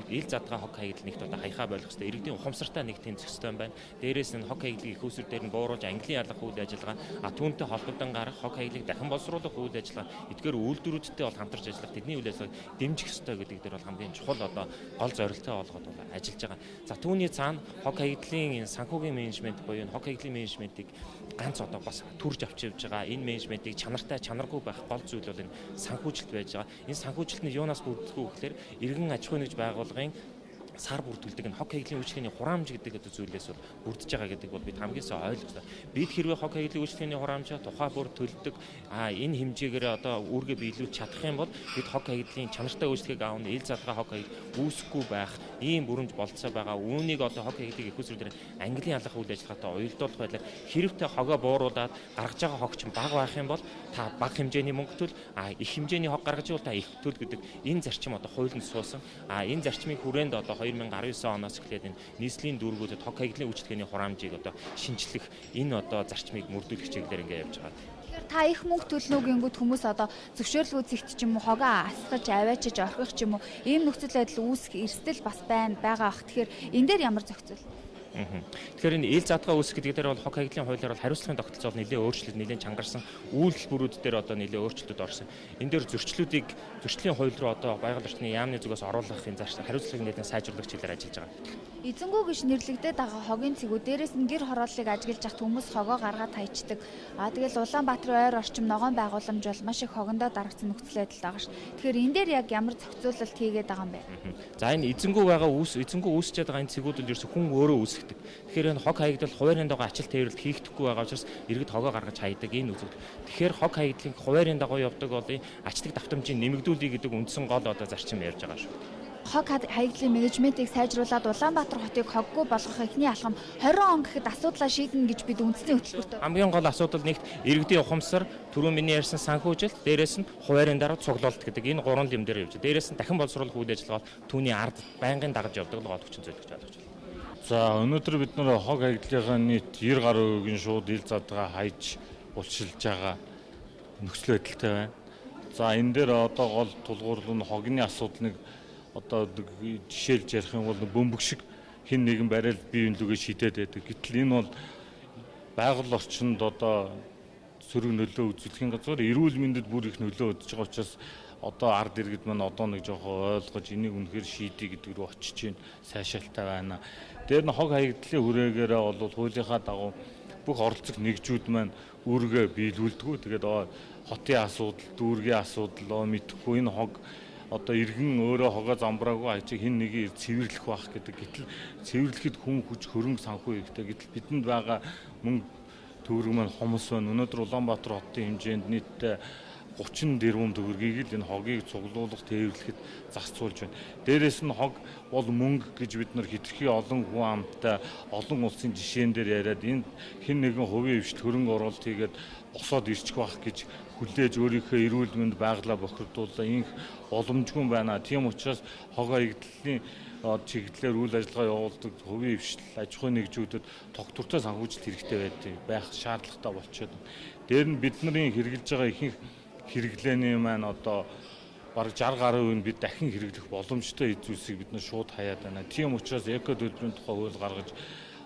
ил задгаа хог хаягдл нэгт хаяхаа болох хэрэгтэй. Иргэдийн ухамсартай нэг тэнцэх хэрэгтэй байна. Дээрээс нь хог хаягдлыг их усүр дээр нь бууруулж ангилан ялах үйл ажиллагаа, түүнтэй холбогдсон гарах хог хаягдлыг дахин боловсруулах үйл ажиллагаа, эдгээр үйлдвэрүүдтэй бол хамтарч ажиллах, тэдний үйл ажиллагааг дэмжих хэрэгтэй гэдэг дээр бол хамгийн чухал гол зорилттой болгоод ажиллаж байгаа. За түүний цаана хог хаягдлын санхүүгийн менежмент буюу хог хаягдлын менежментийг ганц бас төрж авч явж байгаа. Энэ менежментийг чанартай чанаргүй байх гол зүйл бол энэ санхүүжилт байж байгаа. Энэ санхүүжилт нь юунаас бүрддэг вэ гэхээр иргэн аж ахуйн нэгж байгууллагын сар бүрдүүлдэг энэ хог хаягдлын үйлчлэгээний хураамж гэдэг зүйлээс бол бүрдэж байгаа гэдэг бол бид хамгийн сайн ойлгох хэрэгтэй. Бид хэрвээ хог хаягдлын үйлчлэгээний хураамжаа тухай бүр төлдөг энэ хэмжээгээр үүргээ биелүүлж чадах юм бол бид хог хаягдлын чанартай үйлчлэгийг аавна, ил задгаа хог хаягдл үүсэхгүй байх ийм бүрэмж болцоо байгаа. Үүнийг хог хаягдлыг их усүр дээр ангилан ялах үйл ажиллагаатай уялдуулах байдлаар хэрвээ хогоо бууруулад гаргаж байгаа хогч бага байх юм бол та бага хэмжээний мөнгө төл их хэмжээний хог гаргаж ивэл та их төл гэдэг энэ зарчим хуулинд суусан. Энэ зарчмыг хүрээнд 2019 оноос эхлээд энэ нийслэлийн дүүргүүдэд хог хаягдлын үйлчлэгээний хураамжийг шинжлэх энэ зарчмыг мөрдүүлэх чиглэлээр ингээд явж байгаа. Тэгэхээр та их мөнгө төлнөгөөнгүүд хүмүүс зөвшөөрлгөө зэгт ч юм уу хогоо асгаж аваачиж орхих ч юм уу ийм нөхцөл байдал үүсэх эрсдэл бас байгаа ах. Тэгэхээр энэ дээр ямар зохицол? Тэгэхээр энэ ил задгаа үүсэх гэдэг дээр бол хог хаягдлын хуулиар бол хариуцлагын тогтолцоо нэлээд өөрчлөлт нэлээд чангарсан үйлдэлбэрүүд дээр нэлээд өөрчлөлтүүд орсон. Энэ дээр зөрчлийн хууль руу байгаль орчны яамны зүгээс оруулахын хариуцлагын нэлээд сайжруулах чиглэлээр ажиллаж байгаа. Эзэнгүү гэж нэрлэгдээд байгаа хогийн цэгүүд дээрээс нь гэр хорооллыг ажиглаж явах хүмүүс хогоо гаргаад хайчдаг. Тэгэл Улаанбаатарын ойр орчим ногоон байгууламж бол маш их хогондоо дарагдсан нөхцөл байдал байгаа ш. Тэгэхээр энэ дээр яг ямар зохицуулалт хийгээд байгаа юм бэ? За энэ эзэнгүү үүсчихэд байгаа энэ цэгүүд бол ерөөсө хүн өөрөө үүсгдэг. Тэгэхээр энэ хог хаягдл хуваарийн дагуу ачаал тээвэрлэлт хийгдэхгүй байгаа учраас иргэд хогоо гаргаж хайдаг энэ үзэл. Тэгэхээр хог хаягдлыг хуваарийн дагуу явдаг бол ачтаг давтамжийг нэмэгдүүлэх гэдэг үндсэн гол зарчим ярьж байгаа шүү. Хог хаягдлын менежментийг сайжруулад Улаанбаатар хотыг хоггүй болгох эхний алхам 20 он гэхэд асуудлаа шийднэ гэж бид үндэсний хөтөлбөрт. Хамгийн гол асуудал нэгт иргэдийн ухамсар, түрүүн миний ярьсан санхүүжилт, дээрээс нь хуваарийн дараа цуглуулалт гэдэг энэ гурван юм дээр явж. Дээрээс нь дахин боловсруулах үйл ажиллагаа түүний ард байнгын дагаж явдаг л гол хүчин зүйл гэж ойлгож байна. За өнөөдөр бид нэр хог хаягдлынхаа нийт 90 гаруй үеийн шууд ил задгаа хайж булчилж байгаа нөхцөл байдалтай байна. За энэ дээр гол тулгуурлал нь хогны асуудлыг жишээлж ярих юм бол бөмбөг шиг хэн нэгэн барайл бие биенлүүгээ шидэд байдаг. Гэтэл энэ бол байгаль орчинд сөрөг нөлөө үзүүлэхийн газар эрүүл мэндэд бүр их нөлөө үзэж байгаа учраас ард иргэд маань нэг жоохон ойлгож энийг үнэхээр шийдий гэдэг рүү очиж чинь сайшаалтай байна. Дээр нь хог хаягдлын хүрээгээр бол хуулийнхаа дагуу бүх оролцох нэгжүүд маань үүргээ биелүүлдэг. Тэгээд хотын асуудал, дүүргийн асуудал мэдхгүй энэ хог иргэн өөрөө хогоо замбраагүй ажиг хин нэгийг цэвэрлэх байх гэдэг. Гэтэл цэвэрлэхэд хүн хүч хөрөнгө санхүү хэрэгтэй. Гэтэл бидэнд байгаа мөнгө төгрөг маань хомос байна. Өнөөдөр Улаанбаатар хотын хэмжээнд нийтдээ 30 тэрбум төгрөгийг л энэ хогийг цуглуулах, тээвэрлэхэд зарцуулж байна. Дээрээс нь хог бол мөнгө гэж бид нар хэтэрхий олон хүн амтай олон улсын жишээн дээр яриад энэ хэн нэгэн хувийн хвшилт хөрөнгө оруулалт хийгээд босоод ирчих байх гэж хүлээж өөрийнхөө эрүүл мэнд байглаа бохирдуулаа. Инх боломжгүй байна. Тийм учраас хог хаягдлын чиглэлээр үйл ажиллагаа явуулдаг хувийн хвшил аж ахуйн нэгжүүдэд тогтвортой санхүүжилт хэрэгтэй байх шаардлагатай болчиход байна. Дээр нь бидний хэрэгжилж байгаа ихэнх хэрэглээний маань бараг 60 гаруй үн бид дахин хэрэглэх боломжтой зүйлсийг бид нар шууд хаяад байна. Тийм учраас эко төлбөрийн тухай хууль гаргаж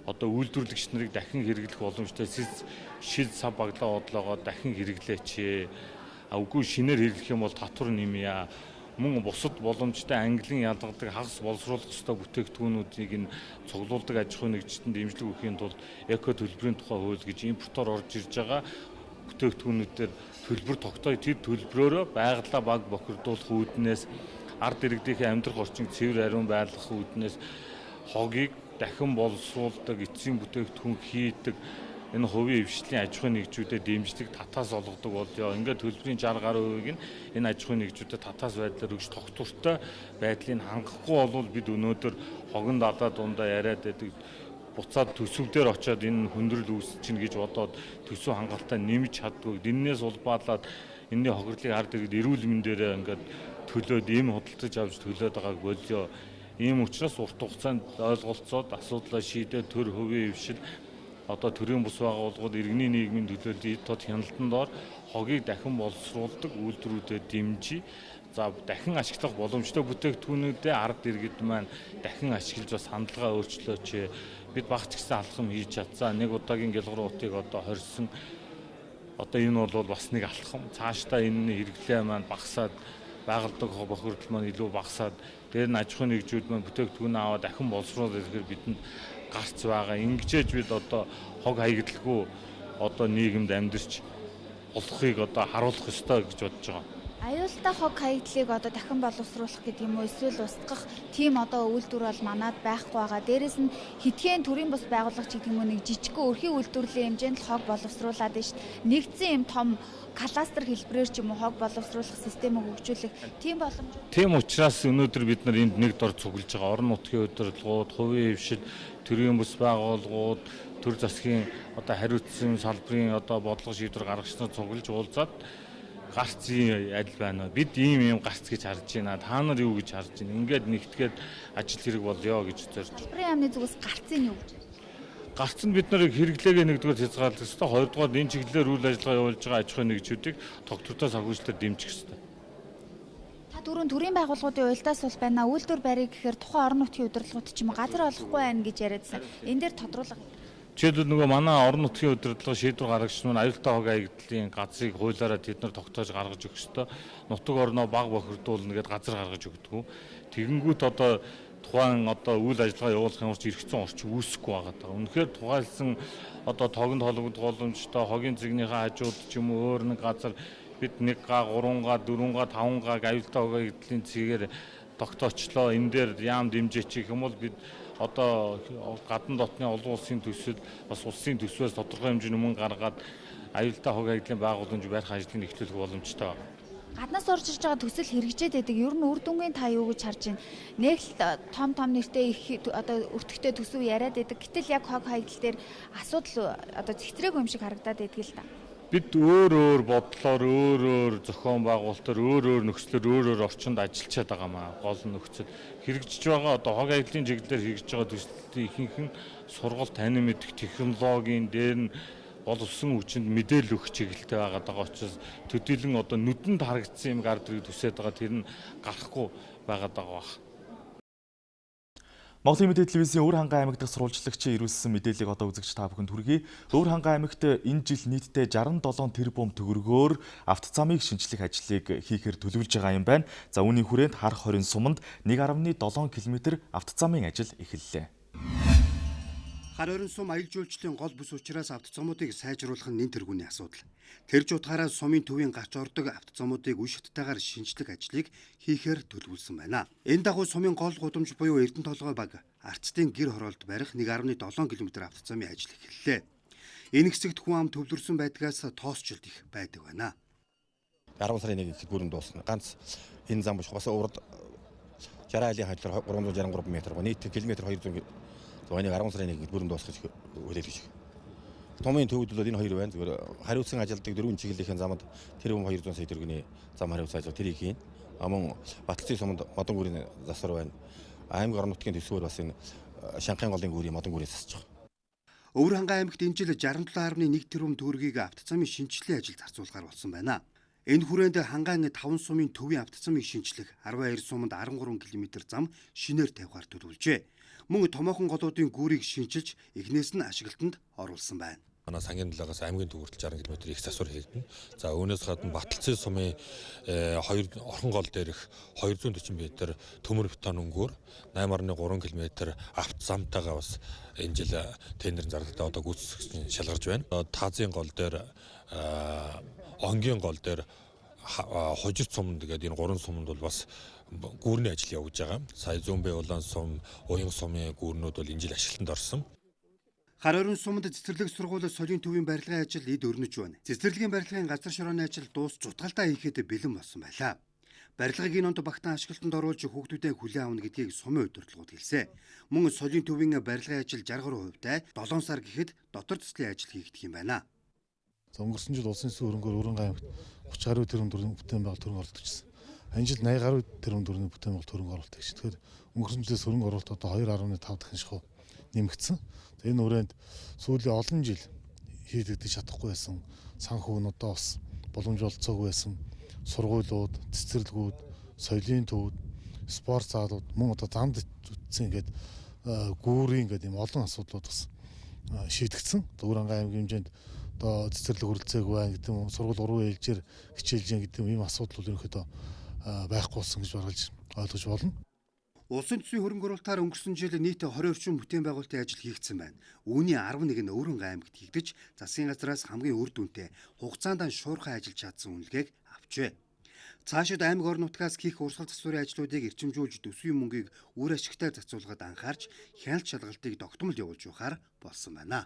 үйлдвэрлэгч нарыг дахин хэрэглэх боломжтой шил сав баглаа бодлогоо дахин хэрэглээч. Үгүй шинээр хэрэглэх юм бол татвар нэмье. Мөн бусад боломжтой ангилан ялгадаг хагас боловсруулах ёстой бүтээгдэхүүнүүдийг нь цуглуулдаг аж ахуйн нэгжтэнд дэмжлэг өгөхийн тулд эко төлбөрийн тухай хууль гэж импортоор орж ирж байгаа бүтээгдэхүүнүүдээр төлбөр тогтоё. Тэр төлбөрөөрөө байгалаа баг бохирдуулах үүднээс ард иргэдийн амьдрах орчинг цэвэр ариун байлгах үүднээс хогийг дахин боловсруулдаг, эцсийн бүтээгдэхүүн хийдэг энэ хувийн хвшлийн аж ахуйн нэгжүүдэд дэмжлэг татаас олгодог болё. Ингээд төлбөрийн 60 гаруй үеийг нь энэ аж ахуйн нэгжүүдэд татаас байдлаар өгч тогтвортой байдлыг хангахгүй бол бид өнөөдөр хогонд адаа дундаа яриад байдаг буцаад төсөв дээр очиод энэ хүндрэл үүсчихнэ гэж бодоод төсөв хангалттай нэмж чаддгүй. Эннээс улбаалаад энэний хохирлыг ард иргэд эрүүл мэндээрээ ингээд төлөөд ийм худалдаж авч төлөөд байгааг болио. Ийм учраас урт хугацаанд ойлголцоод асуудлаа шийдээд төр хувийн хөвшил одоо төрийн бус байгууллагууд иргэний нийгмийн төлөөлөлт эд тод хяналтанд ор хогийг дахин боловсруулдаг үйлдвэрүүдэд дэмжиж дахин ашиглах боломжтой бүтээгдэхүүнүүдээ ард иргэд маань дахин ашиглаж бас хандлагаа өөрчлөөч. Бид багц гисэн алхам хийж чадсан. Нэг удаагийн гялгууруудыг одоо хорьсон. Одоо энэ бол бас нэг алхам. Цаашдаа энэ хэрэглээ маань багасаад байгальдаг бохирдол маань илүү багасаад дээр нь аж ахуйн нэгжүүд маань бүтээгдэхүүн аваад дахин боловсруулах гэхээр бидэнд гарц байгаа. Ингэжээж бид одоо хог хаягдaltaгүй одоо нийгэмд амьдарч болохыг одоо харуулах ёстой гэж бодож байгаа. Аюултай хог хаягдлыг одоо дахин боловсруулах гэдэг юм уу эсвэл устгах тийм одоо үйлдвэр бол манад байхгүй байгаа. Дээрээс нь хитгэн төрийн бус байгууллага ч гэдэг юм уу нэг жижигхэн өрхийн үйлдвэрлэлийн хэмжээнд л хог боловсруулад байна шүү дээ. Нэгдсэн юм том кластер хэлбэрээр ч юм уу хог боловсруулах системийг хөгжүүлэх тийм боломж. Тийм учраас өнөөдөр бид нар энд нэг дор цуглаж байгаа орон нутгийн удирдлагууд, хувийн хвшил, төрийн бус байгууллагууд, төр засгийн одоо хариуцсан салбарын одоо бодлого шийдвэр гаргагч нар цуглаж уулзаад гарцын адил байна. Бид ийм гарц гэж харж байна. Та нар юу гэж харж байна? Ингээд нэгтгээд ажил хэрэг болёо гэж зорж. Салбарын яамны зүгээс гарцын юу гэж? Гарц нь бид нарыг хэрэглээгээ нэгдүгээр хязгаарлах ёстой. Хоёрдугаар энэ чиглэлээр үйл ажиллагаа явуулж байгаа аж ахуйн нэгжүүдийг тогтвортой санхүүжилтээр дэмжих ёстой. Та түрүүн төрийн байгууллагуудын уялдаас бол байна. Үйлдвэр барих гэхээр тухайн орон нутгийн удирдлагууд ч юм уу газар олохгүй байна гэж яриадсан. Энэ дээр тодруулга. Жишээлбэл нөгөө манай орон нутгийн удирдлага шийдвэр гаргагч нь аюултай хог хаягдлын газрыг хуулиараа тэд нар тогтоож гаргаж өгөх ёстой. Нутаг орноо баг бохирдуулна гэдээ газар гаргаж өгдөг. Тэгэнгүүт одоо тухайн одоо үйл ажиллагаа явуулах юмч эргэцэн орчин үүсэхгүй байгаа даа. Үнэхээр тухайлсан одоо тогонд хологдох боломжтой хогийн зэгнийхээ хажууд ч юм уу өөр нэг газар бид 1 га 3 га 4 га 5 га аюултай хог хаягдлын цэгээр тогтоочлоо. Энэ дээр яам дэмжээч гэх юм бол бид одоо гадна дотны олон улсын төсөл бас улсын төсвөөс тодорхой хэмжээний мөнгө гаргаад аюултай хог хаягдлын байгууламж барих ажлыг эхлүүлэх боломжтой байна. Гаднаас орж ирж байгаа төсөл хэрэгжээд байдаг. Ер нь үр дүнгийн та юу гэж харж байна? Нэг л том нэртэй их одоо өртөгтэй төсөв яриад байдаг. Гэтэл яг хог хаягдал дээр асуудал одоо цэгцрээгүй юм шиг харагдаад байдаг л да. Бид өөр бодлоор өөр зохион байгуулалтаар өөр нөхцлөөр өөр орчинд ажиллаж байгаа маа. Гол нөхцөл хэрэгжиж байгаа одоо хог хаягдлын чиглэлээр хэрэгжиж байгаа төслүүдийн ихэнх нь сургалт танин мэдэх технологийн дээр нь боловсон хүчинд мэдээлэл өгөх чиглэлтэй байгаа учраас төдийлөн одоо нүдэнд харагдсан юм гард ирээд үсээд байгаа тэр нь гарахгүй байгаа даа. Монголын мэдээ телевизийн Өвөр хангай аймаг дахь сурвалжлагчийн ирүүлсэн мэдээллийг одоо үзэгч та бүхэнд хүргэе. Өвөр хангай аймагт энэ жил нийтдээ 67 тэрбум төгрөгөөр автозамыг шинжлэх ажлыг хийхээр төлөвлөж байгаа юм байна. За үүний хүрээнд хар хорин суманд 1.7 км автозамын ажил эхэллээ. Хар хорин сум аялал жуулчлалын гол бүс учраас автозамуудыг сайжруулах нь нэн тэргүүний асуудал. Тэр ч утгаараа сумын төвийн гарч ордог автозамуудыг үе шаттайгаар шинжлэх ажлыг хийхээр төлөвлөсөн байна. Энэ дагуу сумын гол гудамж буюу Эрдэнэ толгой баг арцдын гэр хороолд барих 1.7 км автозамын ажил эхэллээ. Энэ хэсэгт хүн ам төвлөрсөн байдгаас тоосчлт их байдаг байна. 10 сарын 1-нд бүрэн дуусна. Ганц энэ зам бушгаас урд 60 айлын хажуугаар 363 м гоо нийт километр 200 зооны 10 сарын 1-нд бүрэн дуусгах хүлээлгэж байна. Томын төвд бол энэ хоёр байна. Зүгээр хариуцсан ажилтдаг дөрвөн чиглэлийн замд тэр 200 сая төгрөгийн зам хариуцсан ажил тэрийг хийн. Амун Баталцын суманд модон гүрийн засвар байна. Аймаг орон нутгийн төсвөр бас энэ Шанхайн голын гүрийн модон гүрийн засаж байгаа. Өвөр хангай аймагт энэ жил 67.1 тэрбум төгрөгийг автозамын шинжилгээ ажил зарцуулахаар болсон байна. Энэ хүрээнд хангайн 5 сумын төвийн автозамыг шинжлэх 12 суманд 13 км зам шинээр тавихаар төлөвлөжээ. Мөн томоохон голуудын гүүрийг шинжилж эхнээс нь ашиглалтанд оруулсан байна. Манай сангийн далаагаас аймгийн төв хүртэл 60 км их засвар хийгдэнэ. За үүнээс гадна Баталцын сумын орхон гол дээрх 240 м төмөр бетон өнгөөр 8.3 км автозамтайгаа бас энэ жил тендерын зардалтай одоо гүйцэтгэж шалгарч байна. Таазын гол дээр онгийн гол дээр хожирт суманд гэдэг энэ 3 суманд бол бас гүүрний ажил явуулж байгаа. Сая Зүүнбэ улаан сум, Уян сумын гүүрнүүд бол энэ жил ашиглалтанд орсон. Хар хорин суманд цэцэрлэг сургуулийн солийн төвийн барилгын ажил эд өрнөж байна. Цэцэрлэгийн барилгын газар шорооны ажил дуусч утгаалтаа хийхэд бэлэн болсон байлаа. Барилгыг энэ онд багтаан ашиглалтанд оруулж хүүхдүүдээ хүлээн авна гэдгийг сумын удирдлагууд хэлсэн. Мөн соёлын төвийн барилгын ажил 60%-тай 7 сар гэхэд дотор төслийн ажил хийгдэх юм байна. За өнгөрсөн жил улсын эсвийн хөрөнгөөр Өрөнгө аймагт 30 гаруй тэрбум төгрөгийн бүтээн байгуулалт хөрөнгө оруулалт хийсэн. Энэ жил 80 гаруй тэрбум төгрөгийн бүтээн байгуулалт хөрөнгө оруулалт хийсэн. Тэгэхээр өнгөрсөн жилээс хөрөнгө оруулалт одоо 2.5 дахин шахуу нэмэгдсэн. Энэ хүрээнд сүүлийн олон жил хийгдэж чадахгүй байсан санхүүнүүдээ бас боломж олцоогүй байсан сургуулиуд, цэцэрлэгүүд, соёлын төвүүд, спорт залууд мөн одоо замд үтсэн ингээд гүүрийн ингээд юм олон асуудлууд бас шийдэгдсэн. Өрөнгө аймгийн хэмжээнд одоо цэцэрлэг хүрэлцээгүй байна гэдэг юм, сургууль 3 ээлжээр хичээлж гэдэг юм асуудал бол ерөнхийдөө байхгүй болсон гэж ойлгож болно. Улсын төсвийн хөрөнгө оруулалтаар өнгөрсөн жил нийт 20 орчим бүтээн байгуулалтын ажил хийгдсэн байна. Үүний 11 нь Өрөнгө аймагт хийгдэж, засгийн газраас хамгийн үр дүнтэй хугацаанд шуурхай ажиллаж чадсан үнэлгээг авчээ. Цаашид аймаг орон нутгаас хийх урсгал засварын ажлуудыг эрчимжүүлж төсвийн мөнгийг үр ашигтай зарцуулахад анхаарч хяналт шалгалтыг тогтмол явуулж явахаар болсон байна.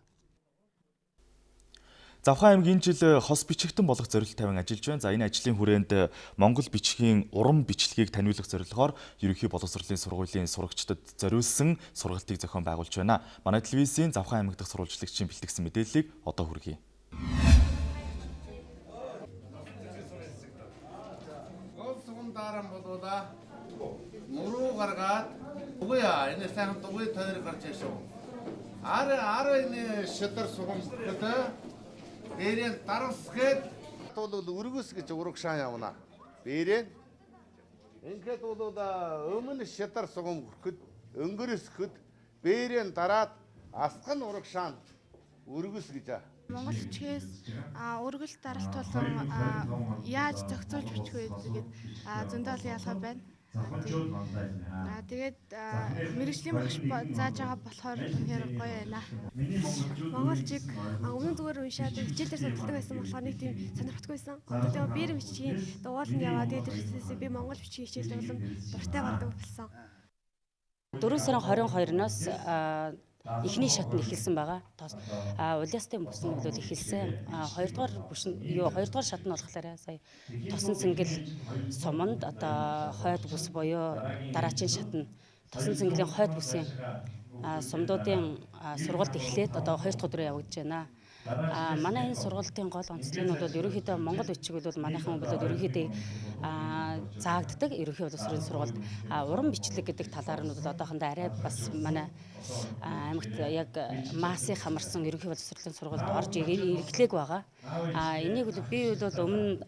Завхан аймгийн жил хос бичигтэн болох зорилт тавин ажиллаж байна. За энэ ажлын хүрээнд Монгол бичгийн уран бичлэгийг таниулах зорилгоор ерөнхий боловсролын сургуулийн сурагчдад зориулсан сургалтыг зохион байгуулж байна. Манай телевизийн Завхан аймаг дахь сурвалжлагчийн бэлтгэсэн мэдээллийг одоо хүргэе. Даран болоола муруу гаргаад угая энэ сайхан дугуй тойр гарч яшаа. Ара энэ шидар сугамстай бэрэн дарасгээд бол өргөс гэж урагшаа явна. Бэрэн ингээд бол өмнө шидар сугам хөрөхөд өнгөрөсөхөд бэрэн дараад асган урагшаанд өргөс гэж. Монгол бичгээс өргөл даралт болон яаж зохицуулж бичих вэ гэдэг зөндөл ялгаа байна. Тэгээд мэрэгжлийн багш зааж байгаа болохоор үнэхээр гоё байна. Монголчиг өмнө зүгээр уншаад хичээлээр судалдаг байсан болохоор нэг тийм сонирхолтой байсан. Одоо тэгээд биер бичгийн дугуйл нь яваад дээрээс би монгол бичгийн хичээл болон дуртай болдог болсон. 4 сарын 22-наас эхний шат нь эхэлсэн байгаа. Улаастай бүс нь бол эхэлсэн. Хоёрдугаар шат нь болохоор сая тосон цэнгэл суманд одоо хойд бүс буюу дараачийн шат нь тосон цэнгэлийн хойд бүсийн сумдуудын сургалт эхлээд одоо 2 дахь өдрөө явагдаж байна. Манай энэ сургалтын гол онцлогнууд бол ерөнхийдөө Монгол бичиг бол манайхан бол ерөнхийдөө заагддаг ерөнхий боловсролын сургалт уран бичлэг гэдэг талаар нь бол одоохондоо арай бас манай аймагт яг масыг хамарсан ерөнхий боловсролын сургалт орж ирэглээг байгаа. Энийг бол би бол өмнө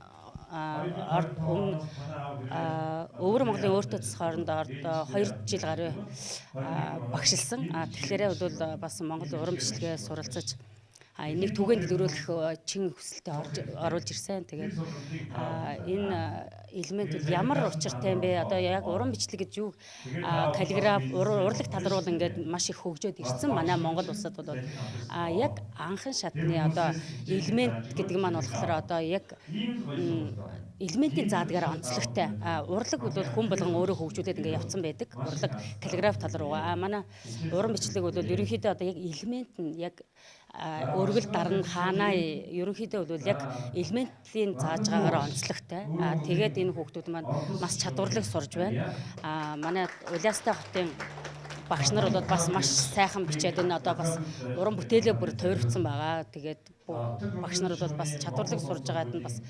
өвөр Монголын өөртөө засах хоорондоо 2 жил гаруй багшилсан. Тэгэхээр бол бас Монгол уран бичлэгээ суралцаж энийг түгээн дэлгэрүүлэх чин хүсэлтэд оруулж ирсэн. Тэгээд энэ элемент ямар учиртай юм бэ? Одоо яг уран бичлэг гэж юу каллиграф урлаг тал руу ингээд маш их хөгжөөд ирсэн. Манай Монгол улсад бол яг анхан шатны одоо элемент гэдэг маань болохоор одоо яг элементийн заадгаар онцлогтой. Урлаг бол хүн болгон өөрөө хөгжүүлээд ингээд явцсан байдаг. Урлаг каллиграф тал руугаа. Манай уран бичлэг бол ерөнхийдөө одоо яг элемент нь яг өргөл дарна хаанаа ерөнхийдөө бол яг элементийн зааж байгаагаар онцлогтой. Тэгээд энэ хүүхдүүд маань маш чадварлаг сурж байна. Манай Улаастай хотын багш нар бол бас маш сайхан бичээд энэ одоо бас уран бүтээлээ бүр тойрогдсон байгаа. Тэгээд багш нар бол бас чадварлаг сурж байгаад нь бас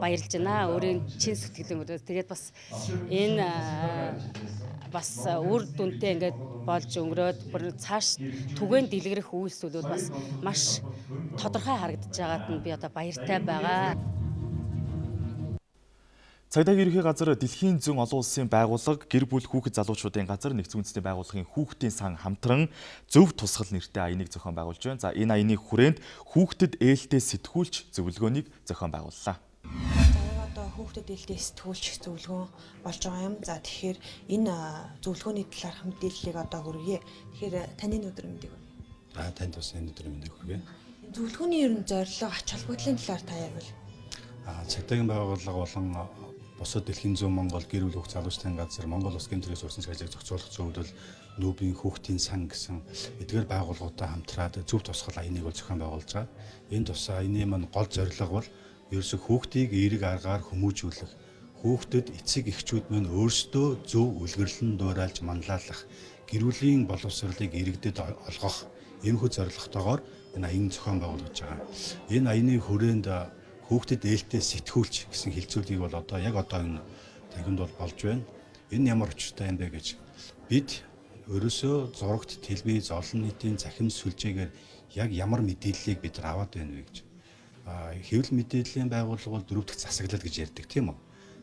баярлж байна. Өөрийн чин сэтгэлийн өрөөс тэгээд бас энэ бас үр дүнтэй ингээд болж өнгөрөөд бүр цааш түгээн дэлгэрэх үйлс бол бас маш тодорхой харагдаж байгаад нь би одоо баяртай байгаа. Цагдаагийн ерөнхий газар дэлхийн зүүн олон улсын байгууллага гэр бүл хүүхэд залуучуудын газар нэгдсэн үндэсний байгууллагын хүүхдийн сан хамтран зөв тусгал нэртэй аяныг зохион байгуулж байна. За энэ аяны хүрээнд хүүхдэд ээлтэй сэтгүүлч зөвлөгөөнийг зохион байгууллаа. Хүүхдэд ээлтэй сэтгүүлч зөвлөгөө болж байгаа юм. За тэгэхээр энэ зөвлөгөөний талаарх мэдээллийг одоо хүргье. Тэгэхээр таны өдөр мэндийг хүргье. Танд бас энэ өдөр мэндийг хүргье. Зөвлөгөөний ерөн зорилго ач холбогдлын талаар та ярил. Цагдаагийн байгууллага болон бусад дэлхийн зүүн Монгол гэр бүл хүүхд залуучдын газар Монгол улс гэмтрийн сурсан ажлыг зохицуулах зөвлөл нүүбийн хүүхдийн сан гэсэн эдгээр байгууллагуудаа хамтраад зөв тусгал аяныг зохион байгуулж байгаа. Энэ тус аяны маань гол зорилго бол ерөөсөө хүүхдийг эерэг аргаар хүмүүжүүлэх, хүүхдэд эцэг эхчүүд мань өөрсдөө зөв үлгэрлэн дуурайлж манлайлах, гэр бүлийн боловсролыг иргэдэд олгох энэхүү зорилготойгоор энэ аян зохион байгуулж байгаа. Энэ аяны хүрээнд хүүхдэд ээлтэй сэтгүүлч гэсэн хэлцүүлгийг бол одоо яг одоо энэ тагинд бол болж байна. Энэ ямар учиртай юм бэ гэж бид ерөөсөө зурагт, телевиз, олон нийтийн захин сүлжээгээр яг ямар мэдээллийг бид аваад байна вэ гэж. Хэвлэл мэдээллийн байгууллага бол 4 дахь засаглал гэж ярьдаг тийм үү.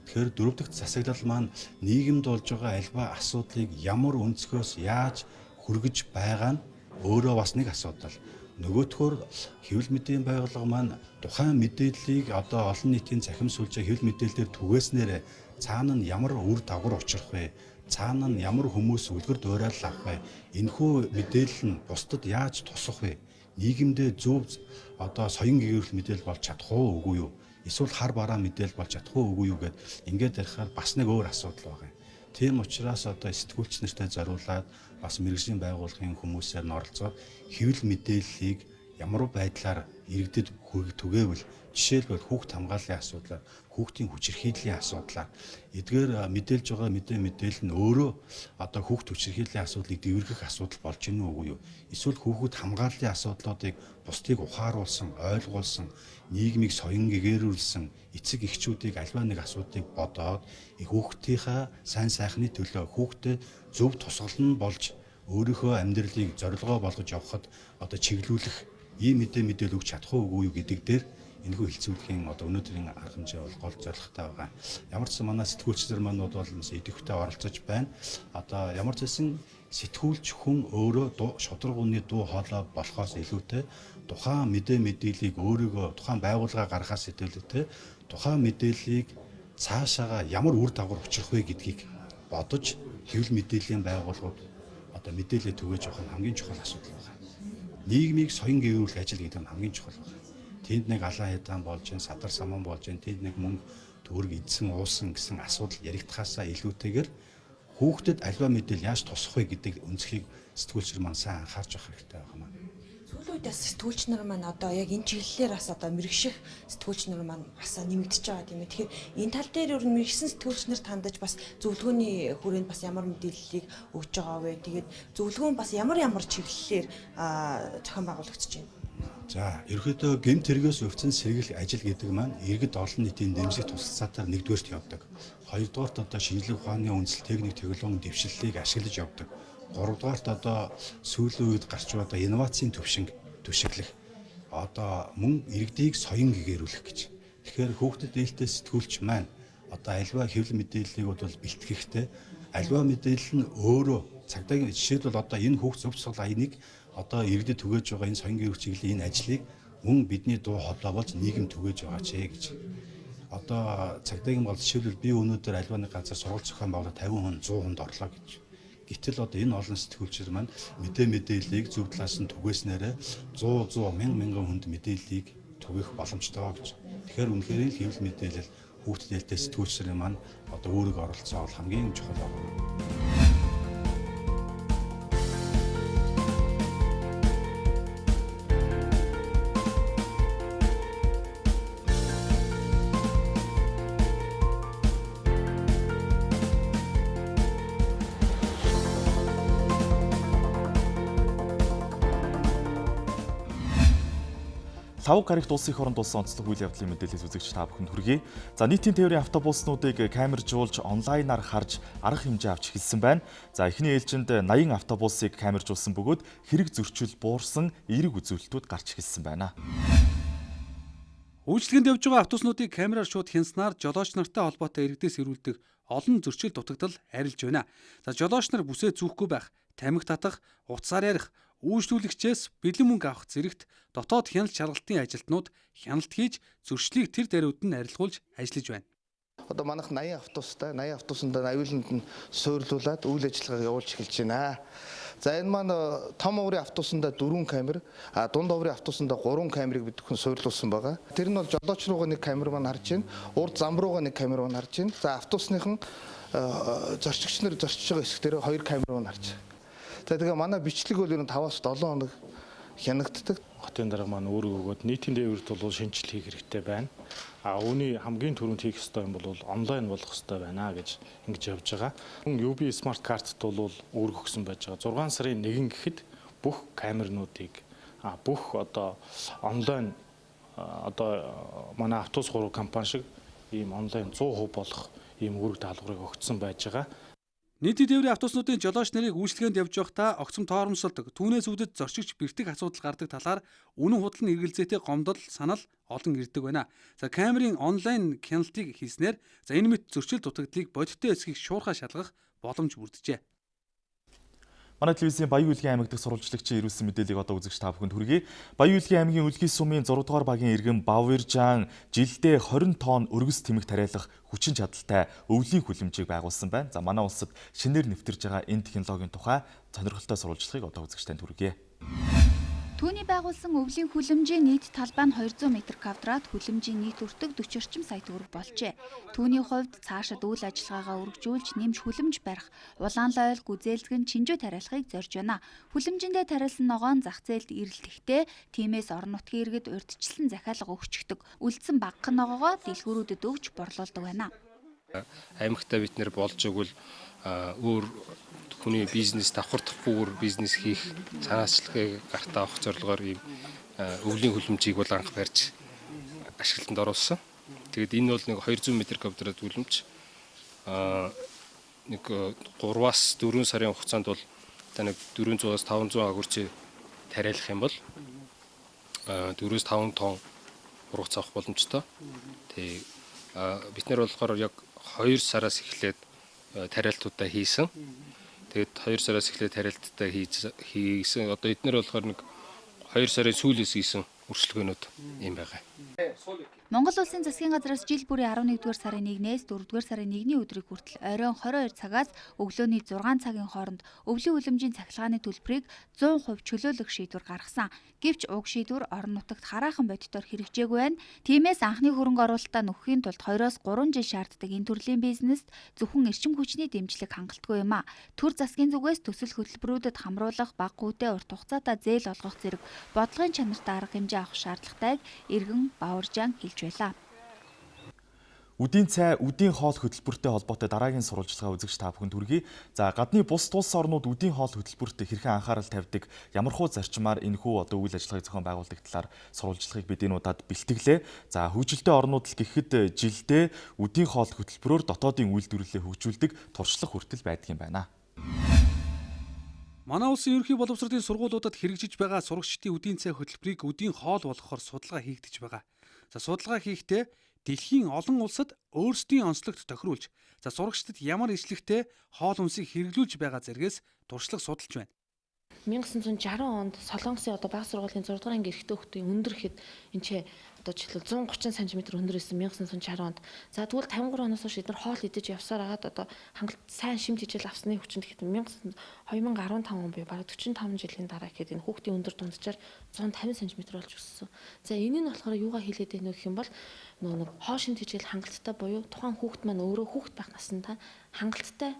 Тэгэхээр 4 дахь засаглал маань нийгэмд болж байгаа альва асуудлыг ямар өнцгөөс яаж хүргэж байгаа нь өөрөө бас нэг асуудал. Нөгөөхөөр хэвлэл мэдээний байгууллага маань тухайн мэдээллийг одоо олон нийтийн захин сүлжээ хэвлэл мэдээлэлээр түгээснээр цаана нь ямар үр дагавар учрах вэ? Цаана нь ямар хүмүүс үлгэр дуурайлал авах вэ? Энэхүү мэдээлэл нь бусдад яаж тусах вэ? Нийгэмдээ зөв одоо соён гэрэл мэдээлэл болж чадах уу үгүй юу? Эсвэл хар бараа мэдээлэл болж чадах уу үгүй юу гэд ингээд ярихаар бас нэг өөр асуудал байгаа юм. Тийм учраас одоо сэтгүүлч нартай зориулаад бас мэргэжлийн байгууллагын хүмүүсээр нь оролцоод хэвлэл мэдээллийг ямар байдлаар иргэдэд түгээвэл жишээлбэл хүүхд хамгааллын асуудлаар, хүүхдийн хүчирхийллийн асуудлаар эдгээр мэдээлж байгаа мэдээлэл нь өөрөө одоо хүүхд хүчирхийллийн асуудлыг дэвэргэх асуудал болж гинэ үгүй юу? Эсвэл хүүхд хамгааллын асуудлуудыг бусдыг ухааруулсан, ойлгуулсан, нийгмийг соён гэгээрүүлсэн эцэг эхчүүдийг альва нэг асуудыг бодоод хүүхдийнхаа сайн сайхны төлөө хүүхдэд зөв тусгалан болж өөрийнхөө амьдралыг зорилгоо болгож явахад одоо чиглүүлэх ийм мэдээлэл өгч чадах уу үгүй юу гэдэг дээр энэхүү хэлцүүлэхийн одоо өнөөдрийн арга хэмжээ бол гол зорилготой байгаа. Ямар ч сан манай сэтгүүлчдэр маань бол бас идэвхтэй оролцож байна. Одоо ямар ч байсан сэтгүүлч хүн өөрөө шударгууны дуу хоолой болохоос илүүтэй тухайн мэдээллийг өөрийгөө тухайн байгууллага гаргахаас илүүтэй тухайн мэдээллийг цаашаага ямар үр дагавар учрах вэ гэдгийг бодож хэвлэл мэдээллийн байгууллагууд одоо мэдээлэл түгээж явах нь хамгийн чухал асуудал байна. Нийгмийг соён гэрүүлэх ажил гэдэг нь хамгийн чухал байна. Тэнд нэг алаа хэдаан болж, садар саман болж, тэнд нэг мөнгө төгрөг эдсэн уусан гэсэн асуудал яригдахаасаа илүүтэйгээр хүүхдэд альва мэдээлэл яаж тусах вэ гэдэг өнцгийг сэтгүүлчнэр маань сайн анхаарч явах хэрэгтэй байна. Сүүлийн үед бас сэтгүүлч нар маань одоо яг энэ чиглэлээр бас одоо мэрэгших сэтгүүлч нар маань бас нэмэгдэж байгаа тийм ээ. Тэгэхээр энэ тал дээр ер нь мэрэгсэн сэтгүүлч нар тандаж бас зөвлөгөөний хүрээнд бас ямар мэдээллийг өгж байгаа вэ? Тэгээд зөвлөгөө нь бас ямар чиглэлээр зохион байгуулагдаж байна? За, ерөөдөө гэмт хэрэгээс өвчин сэргийлэх ажил гэдэг маань иргэд олон нийтийн дэмжлэг тусалцаатаар нэгдүгээрт явдаг. Хоёрдугаарт одоо шинжлэх ухааны үндэслэл техник технологийн дэвшлэлийг ашиглаж явдаг. Гуравдугаарт одоо сүүлийн үед гарч байгаа инновацийн түвшиглэх. Одоо мөн иргэдийг соён гэгээрүүлэх гэж. Тэгэхээр хүүхдэд ээлтэй сэтгүүлч маань одоо альва хэвлэл мэдээллийг бол бэлтгэхдээ альва мэдээлэл нь өөрөө цагдаагийн жишээлбэл одоо энэ хүүхд зөв цогц аяныг одоо иргэдэд түгээж байгаа энэ соён гэрэл чиглэлийн энэ ажлыг мөн бидний дуу хоолой болж нийгэм түгээж байгаа ч гэж. Одоо цагдаагийн бол жишээлбэл би өнөөдөр альва нэг газар сургалт зохион байгуулаад 50 хүн 100 хүнд орлоо гэж. Гэтэл одоо энэ олон сэтгүүлчид маань мэдээллийг зөв талаас нь түгээснээрээ 100 мянган хүнд мэдээллийг түгэх боломжтой гэж. Тэгэхээр үнэхээр л хэвлэл мэдээлэл хүүхдэд ээлтэй сэтгүүлчдэр маань одоо өөрийгөө оролцоо бол хамгийн чухал байна. Саваг гарагт улсын их оронд улсын онцлог үйл явдлын мэдээлэл үзэгч та бүхэнд хүргэе. За нийтийн тээврийн автобуснуудыг камержуулж онлайнаар харж арга хэмжээ авч эхэлсэн байна. За эхний ээлжинд 80 автобусыг камержуулсан бөгөөд хэрэг зөрчил буурсан эерэг үзүүлэлтүүд гарч эхэлсэн байна. Үйлчлэгэнд явж байгаа автобуснуудыг камераар шууд хянснаар жолооч нартай холбоотой иргэдээс ирүүлдэг олон зөрчил дутагдал арилж байна. За жолооч нар бүсээ зүүхгүй байх, тамхи татах, утсаар ярих, үйлчлүүлэгчээс бэлэн мөнгө авах зэрэгт дотоод хяналт шалгалтын ажилтнууд хяналт хийж зөрчлийг тэр даруйд нь арилгуулж ажиллаж байна. Одоо манайх 80 автобустай 80 автобусанд аюуланд нь суйрлуулад үйл ажиллагаа явуулж эхэлж байна. За энэ маань том оврын автобусанд 4 камер, дунд оврын автобусанд 3 камерыг бид хүн суйрлуулсан байгаа. Тэр нь бол жолооч руугаа нэг камер маань харж байна. Урд зам руугаа нэг камер маань харж байна. За автобусныхан зорчигч нар зорчиж байгаа хэсэг дээр 2 камер маань харж байна. За тэгээ манай бичлэг бол ер нь 5-аас 7 хоног хянагддаг. Хотын дарга маань өөрөө өгөөд нийтийн дээвэрт бол шинжил хийх хэрэгтэй байна. Үүний хамгийн түрүүнд хийх ёстой юм бол онлайн болох ёстой байна гэж ингэж явж байгаа. UB Smart Card-т бол үүрэг өгсөн байж байгаа. 6 сарын 1 гэхэд бүх камернуудыг бүх одоо онлайн манай автобус 3 компани шиг ийм онлайн 100% болох ийм үүрэг даалгаврыг өгсөн байж байгаа. Нийтийн тээврийн автобуснуудын жолооч нарыг үйлчлэгээнд явж байхдаа огцом тоормсолдог, түүнээс үүдэж зорчигч бэртэг асуудал гардаг талаар үнэн худлын эргэлзээтэй гомдол, санал олон ирдэг байна. За камерын онлайн хяналтыг хийснээр энэ мэт зөрчил дутагдлыг бодиттой эсхийг шуурхай шалгах боломж бүрджээ. Манай телевизийн Баян Улгийн аймаг дахь сурвалжлагчийн ирүүлсэн мэдээллийг одоо үзэгч та бүхэнд хүргэе. Баян Улгийн аймгийн үлгий сумын 6 дугаар багийн иргэн Бавиржан жилдээ 20 тонн өргөс тэмэг тариалах хүчин чадалтай өвлийн хүлэмжийг байгуулсан байна. За манай улсад шинээр нэвтэрж байгаа энэ технологийн тухай сонирхолтой сурвалжлагыг одоо үзэгч танд хүргэе. Түүний байгуулсан өвлийн хүлэмжийн нийт талбай нь 200 м²-ад хүлэмжийн нийт өртөг 40 орчим сая төгрөг болжээ. Түүний хувьд цаашид үйл ажиллагаагаа үргэлжлүүлж нэмж хүлэмж барих, улаан лойл гүзээлдгэн чинжөө тариалахыг зорж байна. Хүлэмжиндээ тариалсан ногоон зах зээлд ирэлтэхтэй, тиймээс орон нутгийн иргэд урьдчилсан захиалга өгчдөг. Үлдсэн багахан ногоогоо дэлгүүрүүдэд өгч борлуулдаг байна. Аймагтаа бид нэр болж өгвөл өөр хүний бизнес давхардахгүй бизнес хийх санаачлагыг гартаа авах зорилгоор ийм өвлийн хүлэмжийг бол анх барьж ашиглалтанд оруулсан. Тэгэд энэ бол нэг 200 м²-ад хүлэмж нэг 3-аас 4 сарын хугацаанд бол нэг 400-аас 500 агуурчи тариалах юм бол 4-5 тонн ургац авах боломжтой. Тэг бид нар болохоор яг 2 сараас эхлээд тариалтуудаа хийсэн. Тэгээд 2 сараас эхлээд тариалттай хийсэн. Одоо эдгээр болохоор нэг 2 сарын сүүлээс хийсэн үргэлжлөгөөнүүд юм байгаа. Монгол улсын засгийн газраас жил бүрийн 11-р сарын 1-ээс 4-р сарын 1-ний өдрийг хүртэл оройн 22 цагаас өглөөний 6 цагийн хооронд өвлийн хүлэмжийн цахилгааны төлбөрийг 100% чөлөөлөх шийдвэр гаргасан. Гэвч уг шийдвэр орон нутагт хараахан бодитоор хэрэгжээгүй байна. Тиймээс анхны хөрөнгө оруулалтаа нөхөхийн тулд 2-оос 3 жил шаарддаг энэ төрлийн бизнест зөвхөн эрчим хүчний дэмжлэг хангалтгүй юм а. Төр засгийн зүгээс төсөл хөтөлбөрүүдэд хамруулах, бага гүйтэй урт хугацаатай зээл олгох зэрэг бодлогын чанартай арга хэмжээ авах шаардлагатайг иргэн Бавиржан хэлж байлаа. Үдийн цай, үдийн хоол хөтөлбөртэй холбоотой дараагийн сурвалжлага үзэгч та бүхэнд хүргэе. За гадны бус улс орнууд үдийн хоол хөтөлбөрт хэрхэн анхаарал тавьдаг, ямар хуу зарчмаар энэхүү одоо үйл ажиллагааг зохион байгуулдаг талаар сурвалжлагыг бид энэ удаад бэлтгэлээ. За хөгжилтэй орнууд л гэхэд жилдээ үдийн хоол хөтөлбөрөөр дотоодын үйлдвэрлэлээ хөгжүүлдэг туршлага хүртэл байдаг юм байна. Манай улсын ерөнхий боловсролын сургуулиудад хэрэгжиж байгаа сурагчдын үдийн цай хөтөлбөрийг үдийн хоол болгохоор судалгаа хийгдэж байгаа. За судалгаа хийхдээ дэлхийн олон улсад өөрсдийн онцлогт тохируулж, за сурагчдад ямар ижлэгтэй хоол хүнсийг хэрэглүүлж байгаа зэргээс туршлага судалж байна. 1960 онд Солонгосын одоо бага сургуулийн 6 дугаар анги эрэгтэй хүүхдийн өндөр хэд энэ ч одоо жишээлбэл 130 см өндөр байсан 1960 онд. За тэгвэл 53 оноос хойш эдгээр хоол идэж явсаар агаад одоо хангалт сайн шимт хичээл авсны хүчинд гэхэд 2015 он буюу бараг 45 жилийн дараа гэхэд энэ хүүхдийн өндөр дунджаар 150 см болж өссөн. За энэ нь болохоор юугаа хэлээд байна вэ гэх юм бол нэг хоол шимт хичээл хангалттай буюу тухайн хүүхд маань өөрөө хүүхд байх насандаа хангалттай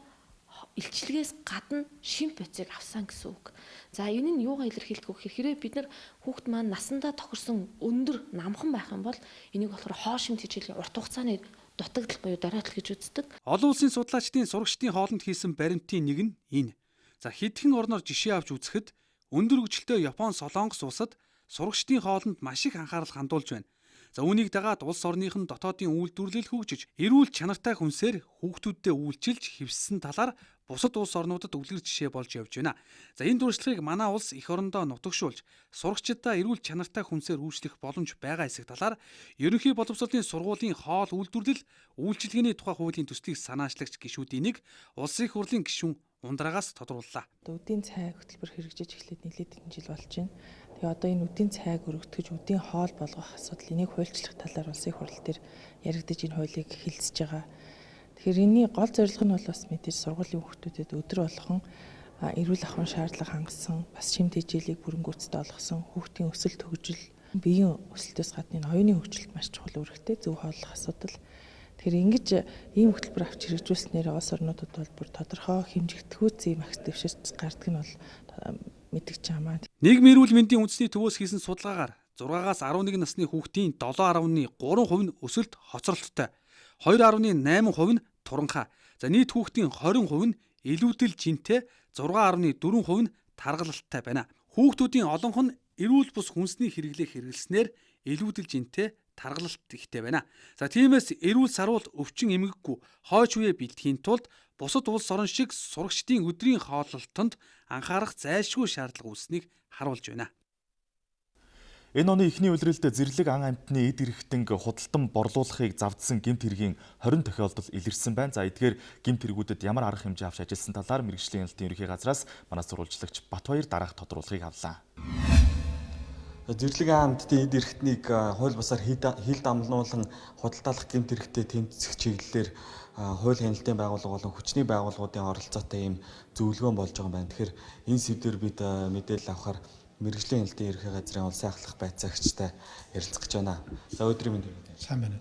илчлэгээс гадна шимп бодисыг авсан гэсэн үг. За энэ нь юугаа илэрхийлдэг вэ гэхээр бид нар хүүхд маань насандаа тохирсон өндөр намхан байх юм бол энийг болохоор хоол шимт хичээлийн урт хугацааны дутагдал буюу доройтол гэж үздэг. Олон улсын судлаачдын сурагчдын хоолнд хийсэн баримтын нэг нь энэ. За хэдхэн орноор жишээ авч үзэхэд өндөр хөгжилтэй Япон, Солонгос улсад сурагчдын хоолнд маш их анхаарал хандуулж байна. За үүнийг дагаад улс орных нь дотоодын үйлдвэрлэл хөгжиж, эрүүл чанартай хүнсээр хүүхдүүдэд үйлчилж хэвссэн талаар бусад улс орнуудад үлгэр жишээ болж явж байна. За энэ туршлагыг манай улс эх орондоо нутагшуулж, сурагчдаа эрүүл чанартай хүнсээр үйлчлэх боломж байгаа эсэх талаар ерөнхий боловсролын сургуулийн хоол үйлдвэрлэл үйлчилгээний тухай хуулийн төслийг санаачлагч гишүүдийн нэг улсын их хурлын гишүүн ундраагаас тодрууллаа. Үдийн цай хөтөлбөр хэрэгжиж эхлээд нэлээд хэдэн жил болж байна. Тэгээ одоо энэ үдийн цайг өргөтгөж үдийн хоол болгох асуудал энийг хуульчлах талаар улсын их хурл дээр яригдж энэ хуулийг хэлэлцэж байгаа. Тэгэхээр энэний гол зорилго нь бол бас мэдээж сургуулийн хүүхдүүдэд өдөр болгон эрүүл ахуйн шаардлага хангасан, бас шимт хичээлийг бүрэнгүүцтэй олгосон, хүүхдийн өсөлт хөгжил, биеийн өсөлтөөс гадна энэ оюуны хөгжилд маш чухал үүрэгтэй зөв хооллох асуудал. Тэгэхээр ингэж ийм хөтөлбөр авч хэрэгжүүлснээр улс орнуудад бол бүр тодорхой хэмжигдэхүйц ийм агц дэвширч гардаг нь бол мэдгэж байгаамаа. Нийгмийн эрүүл мэндийн үндэсний төвөөс хийсэн судалгаагаар 6-аас 11 насны хүүхдийн 7.3% нь өсөлт хоцролттой, 2.8% нь туранхай. За нийт хүүхдийн 20% нь илүүдэл жинтэй, 6.4% нь таргалалттай байна. Хүүхдүүдийн олонх нь эрүүл бус хүнсний хэрэглээ хэрэглэснээр илүүдэл жинтэй, таргалалт ихтэй байна. За тиймээс эрүүл саруул өвчин эмгэггүй хойч үе бэлтгэхийн тулд бусад улс орон шиг сурагчдын өдрийн хооллолтонд анхаарах зайлшгүй шаардлага үүснийг харуулж байна. Энэ оны эхний улиралд зэрлэг ан амьтны эд эрхтэнг худалдан борлуулахыг завдсан гэмт хэргийн 20 тохиолдол илэрсэн байна. За эдгээр гэмт хэрэгүүдэд ямар арга хэмжээ авч ажилласан талаар мэргэжлийн хяналтын ерөнхий газраас манай сурвалжлагч Батбаяр дараах тодруулгыг авлаа. Зэрлэг ан амьтны эд эрхтнийг хууль бусаар хил дамнуулан худалдаалах гэмт хэрэгтээ тэмцэх чиглэлээр хууль хяналтын байгууллага болон хүчний байгууллагуудын оролцоотой ийм зөвлөгөөн болж байгаа юм байна. Тэгэхээр энэ сэдвээр бид мэдээлэл авахар мэргэжлийн хяналтын ерөнхий газрын улсын ахлах байцаагчтай ярилцах гэж байна. За өдрийн мэнд. Сайн байна.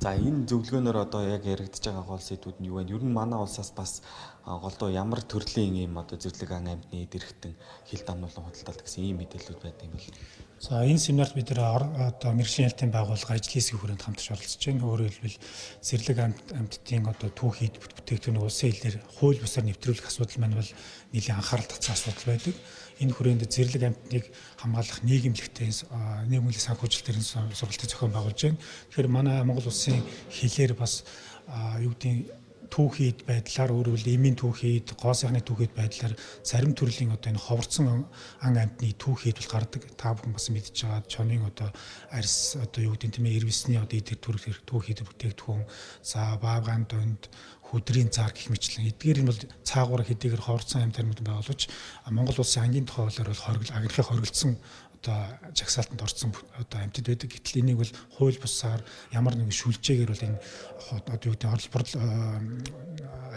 За энэ зөвлөгөөнөөр одоо яг яригдж байгаа гол сэдвүүд нь юу вэ? Ер нь манай улсаас бас голдуу ямар төрлийн ийм одоо зэрлэг ан амьтны эд эрхтэн хил дамнуулан худалдаалт гэсэн ийм мэдээлэлүүд байдаг юм байна. За энэ семинарт бид одоо мэргэжлийн хяналтын байгууллага ажил хийсгийн хүрээнд хамтарч оролцож байна. Өөрөөр хэлбэл зэрлэг амьтдын одоо түүхийд бүтээгдэхүүн улсын хилээр хууль бусаар нэвтрүүлэх асуудал маань бол нэлийн анхаарал татсан асуудал байдаг. Энэ хүрээнд зэрлэг амьтныг хамгаалах нийгэмлэгтэй нийгэмлэг санхүүжилтийн сургалтын зохион байгуулж байна. Тэгэхээр манай Монгол улсын хилээр бас юу гэдэг түүхийд байдлаар өөрөөр эмийн түүхийд, гоо сайхны түүхийд байдлаар зарим төрлийн одоо энэ ховорцсон ан амьтны түүхийд бол гардаг. Та бүхэн бас мэдж байгаа чонын одоо арьс одоо юу гэдэг тийм эрвэсний одоо эдгээр төрөл түүхийд бүтээгдэхүүн, за баавган донд хөдрийн цаар гэх мэтлэн эдгээр нь бол цаагуур хэдийгээр ховорцсон амьд амьд байгуулж Монгол улсын ангийн тухайлаар бол агнахыг хоригдсан одоо жагсаалтанд орсон одоо амьтад байдаг. Гэтэл энийг бол хууль бусаар ямар нэгэн шүлжээгээр бол энэ одоо юу гэдэг орлбор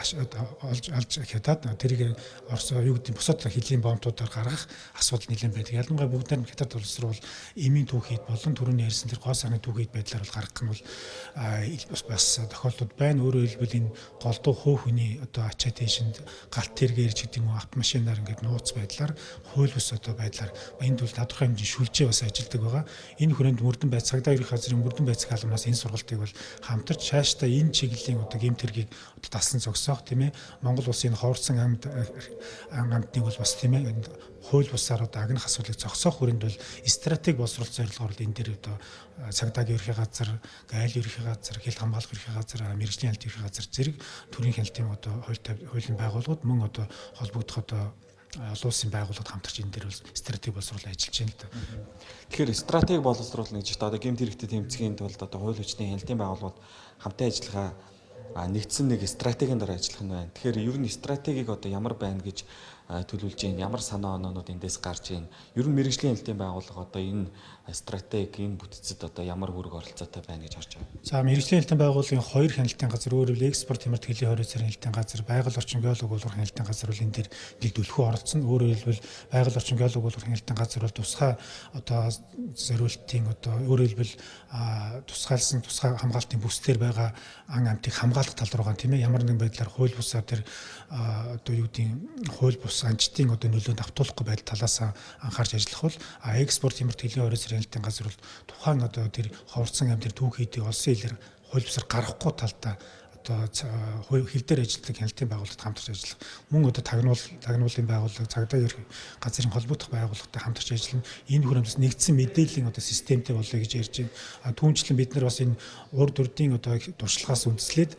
олж хятад тэрийг юу гэдэг бусад хилийн бомтуудаар гаргах асуудал нэлээд байдаг. Ялангуяа бүгд нь хятад улс руу бол эмийн түүхийд болон түрүүний ярьсан тэр гоо сайхны түүхийд байдлаар бол гаргах нь бол бас тохиолдлууд байна. Өөрөөр хэлбэл энэ голдуу хөө хүний одоо ачаа тийшинд галт тэргээр ч гэдэг юм уу автомашинаар ингээд нууц байдлаар хууль бус одоо байдлаар энд бол тодорхой хэмжээний шүлжээ бас ажилладаг байгаа. Энэ хүрээнд мөрдөн байц цагдаа ерөнхий газрын мөрдөн байцаг халамнаас энэ сургалтыг бол хамтарч цаашдаа энэ чиглэлийн одоо гэмт хэргийг одоо дасан зогсоох тийм ээ. Монгол улсын ховорцсон амьтныг бол бас тийм ээ хууль бусаар одоо агнах асуудлыг зогсоох хүрээнд бол стратеги боловсруулалт зорилгоор бол энэ дээр одоо цагдаагийн ерөнхий газар, гайл ерөнхий газар, хил хамгаалах ерөнхий газар, мэргэжлийн хяналтын ерөнхий газар зэрэг төрийн хяналтын одоо хуулийн байгууллагууд мөн одоо холбогдох одоо олон улсын байгууллагад хамтарч энэ дээр бол стратеги боловсруулалт ажиллаж байна л да. Тэгэхээр стратеги боловсруулалт гэж одоо гэмт хэрэгтэй тэмцэхийн тулд одоо хууль хүчний хяналтын байгууллагууд хамтын ажиллагаа нэгдсэн нэг стратегийн дараа ажиллах нь байна. Тэгэхээр ер нь стратегийг одоо ямар байна гэж төлөвлөж байна, ямар санаа оноонууд эндээс гарч байна. Ер нь мэргэжлийн хяналтын байгууллага одоо энэ стратеги, энэ бүтцэд одоо ямар үүрэг оролцоотой байна гэж харж байгаа. За мэргэжлийн хяналтын байгууллагын хоёр хяналтын газар өөрөөр экспорт хямралт хөлийн хорийн царийн хяналтын газар, байгаль орчин геолог уулуурах хяналтын газар бол энэ дээр дэлгүүлэхүү оролцсон. Өөрөөр хэлбэл байгаль орчин геолог уулуурах хяналтын газар бол тусгай одоо зориултын одоо өөрөөр хэлбэл тусгайлсан тусгай хамгаалтын бүсдэр байгаа ан амьтыг хамгаалах тал руугаа тийм ээ ямар нэгэн байдлаар хууль бусаар тэр одоо юу гэдэг хууль бус анчтын одоо нөлөөнд автуулахгүй байдал талаас анхаарч ажиллах бол экспорт хямралт хөлийн хорийн хяналтын газар бол тухайн одоо тэр ховорцсон амьд түүхийдийг олсон хэлээр хууль бусаар гаргахгүй талдаа одоо хил дээр ажилладаг хяналтын байгууллагад хамтарч ажиллах мөн одоо тагнуулын байгууллага цагдаа ерхий газрын холбогдох байгууллагатай хамтарч ажиллана. Энэ хүрээндээс нэгдсэн мэдээллийн одоо системтэй болоё гэж ярьж байна. Түүнчлэн бид нар бас энэ урд урдын одоо туршлагаас үндэслээд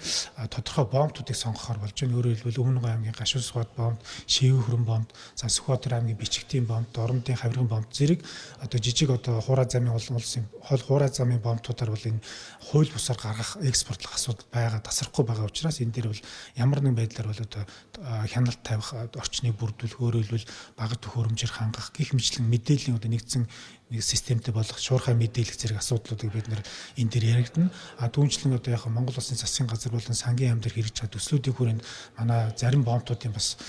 тодорхой бомбуудыг сонгохоор болж байна. Өөрөөр хэлбэл Өмнөг аймгийн Гашуун Сүхбат бомб, Шивэн хүрэн бомб, за Сүхбаатар аймгийн Бичигтийн бомб, Дорнодын Хавирган бомб зэрэг одоо жижиг одоо хуурай замын улсын хол хуурай замын бомбуудаар бол энэ хууль бусаар гаргах экспортлох асуудал байгаа тасрахгүй байгаа учраас энэ дээр бол ямар нэгэн байдлаар бол одоо хяналт тавих орчныг бүрдүүлэх өөрөөр хэлбэл багц төхөөрөмжөөр хангах гэх мэтлэн мэдээллийн одоо нэгдсэн нэг системтэй болох шуурхай мэдээлэх зэрэг асуудлуудыг бид нар энэ дээр яригдана. Түүнчлэн одоо яг Монгол улсын засгийн газар болон сангийн аймд хэрэгж байгаа төслүүдийн хүрээнд манай зарим бомбуудын бас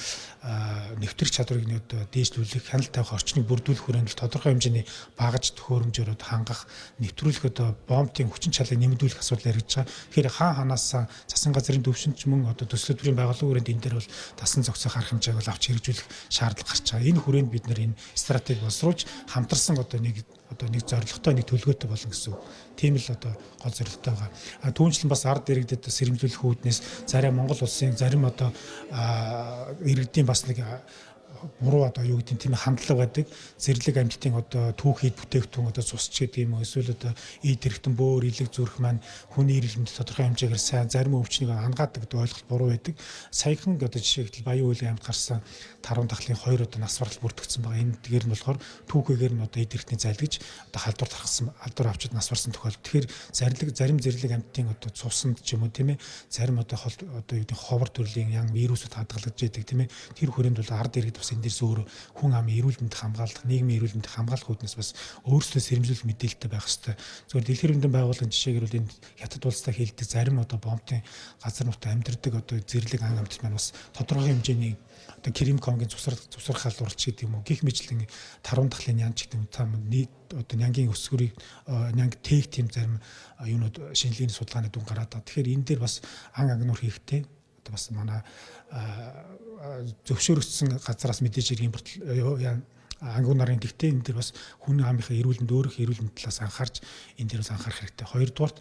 нэвтрэх чадварыг одоо дээшлүүлэх, хяналт тавих орчныг бүрдүүлэх хүрээнд тодорхой хэмжээний багц төхөөрөмжөөр хангах, нэвтрүүлэх одоо бомбын хүчин чалыг нэмэгдүүлэх асуудал яригдж байгаа. Тэгэхээр хаанаас засгийн газрын төвшинч мөн одоо төслүүдийн байгууллагын хүрээнд энэ дээр бол тасан зохицох арга хэмжээг бол авч хэрэгжүүлэх шаардлага гарч байгаа. Энэ хүрээнд бид нар энэ стратеги боловсруулж хамтарсан одоо нэг нэг зорилготой нэг төлөвлөгөөтэй болно гэсэн үг. Тийм л гол зорилготой байгаа. Түүнчлэн бас ард иргэдэд сэрэмжлүүлэх үүднээс зарим Монгол улсын зарим иргэдийн бас нэг буруу юу гэдэг тийм хандлага байдаг. Зэрлэг амьтдын түүхийд бүтээгдэхүүн цусч гэдэг юм уу эсвэл ийд хэрэгтэн бөөр илэг зүрх маань хүний эрүүл мэнд тодорхой хэмжээгээр сайн зарим өвчнийг хангаадаг ойлголт буруу байдаг. Саяхан жишээлбэл Баян Үйлгийн амьд гарсан тарван тахлын 2 нас барал бүрдэгдсэн байгаа. Энэ дээр нь болохоор түүхийгээр нь ийд хэрэгтний залгиж халдвар тархсан халдвар авчид нас барсан тохиолдол. Тэгэхээр зарим зэрлэг амьтдын цусанд ч юм уу тийм ээ зарим ховор төрлийн ян вирусууд хадгалж яадаг тийм ээ тэр хүрээнд бол ард иргэд бас энэ дээрс өөр хүн амын эрүүл мэндийг хамгаалах, нийгмийн эрүүл мэндийг хамгаалах үүднээс бас өөрсдөө сэрэмжлүүлэх мэдээлэлтэй байх хэрэгтэй. Зөвхөн дэлхийн эрүүл мэндийн байгууллагын жишээгээр бол энэ хятад улстай хэлдэг зарим бомбын газар нутаг амьдардаг зэрлэг ан амьтад маань бас тодорхой хэмжээний крем конгийн цусрах халдварлч гэдэг юм уу гих мэтлэн тарван тахлын янч гэдэг юм та нийт нянгийн өсгөрийг нянг тэг тийм зарим юунууд шинжилгээний судалгааны дүн гараад байгаа. Тэгэхээр энэ дээр бас ан агнуур хийхтэй бас манай зөвшөөрөгдсөн газараас мэдээж импорт ангуу нарын гэхдээ энэ дээр бас хүн амынхаа эрүүл мэнд өөрөх эрүүл мэнд талаас анхаарч энэ дээр бас анхаарах хэрэгтэй. Хоёрдугаарт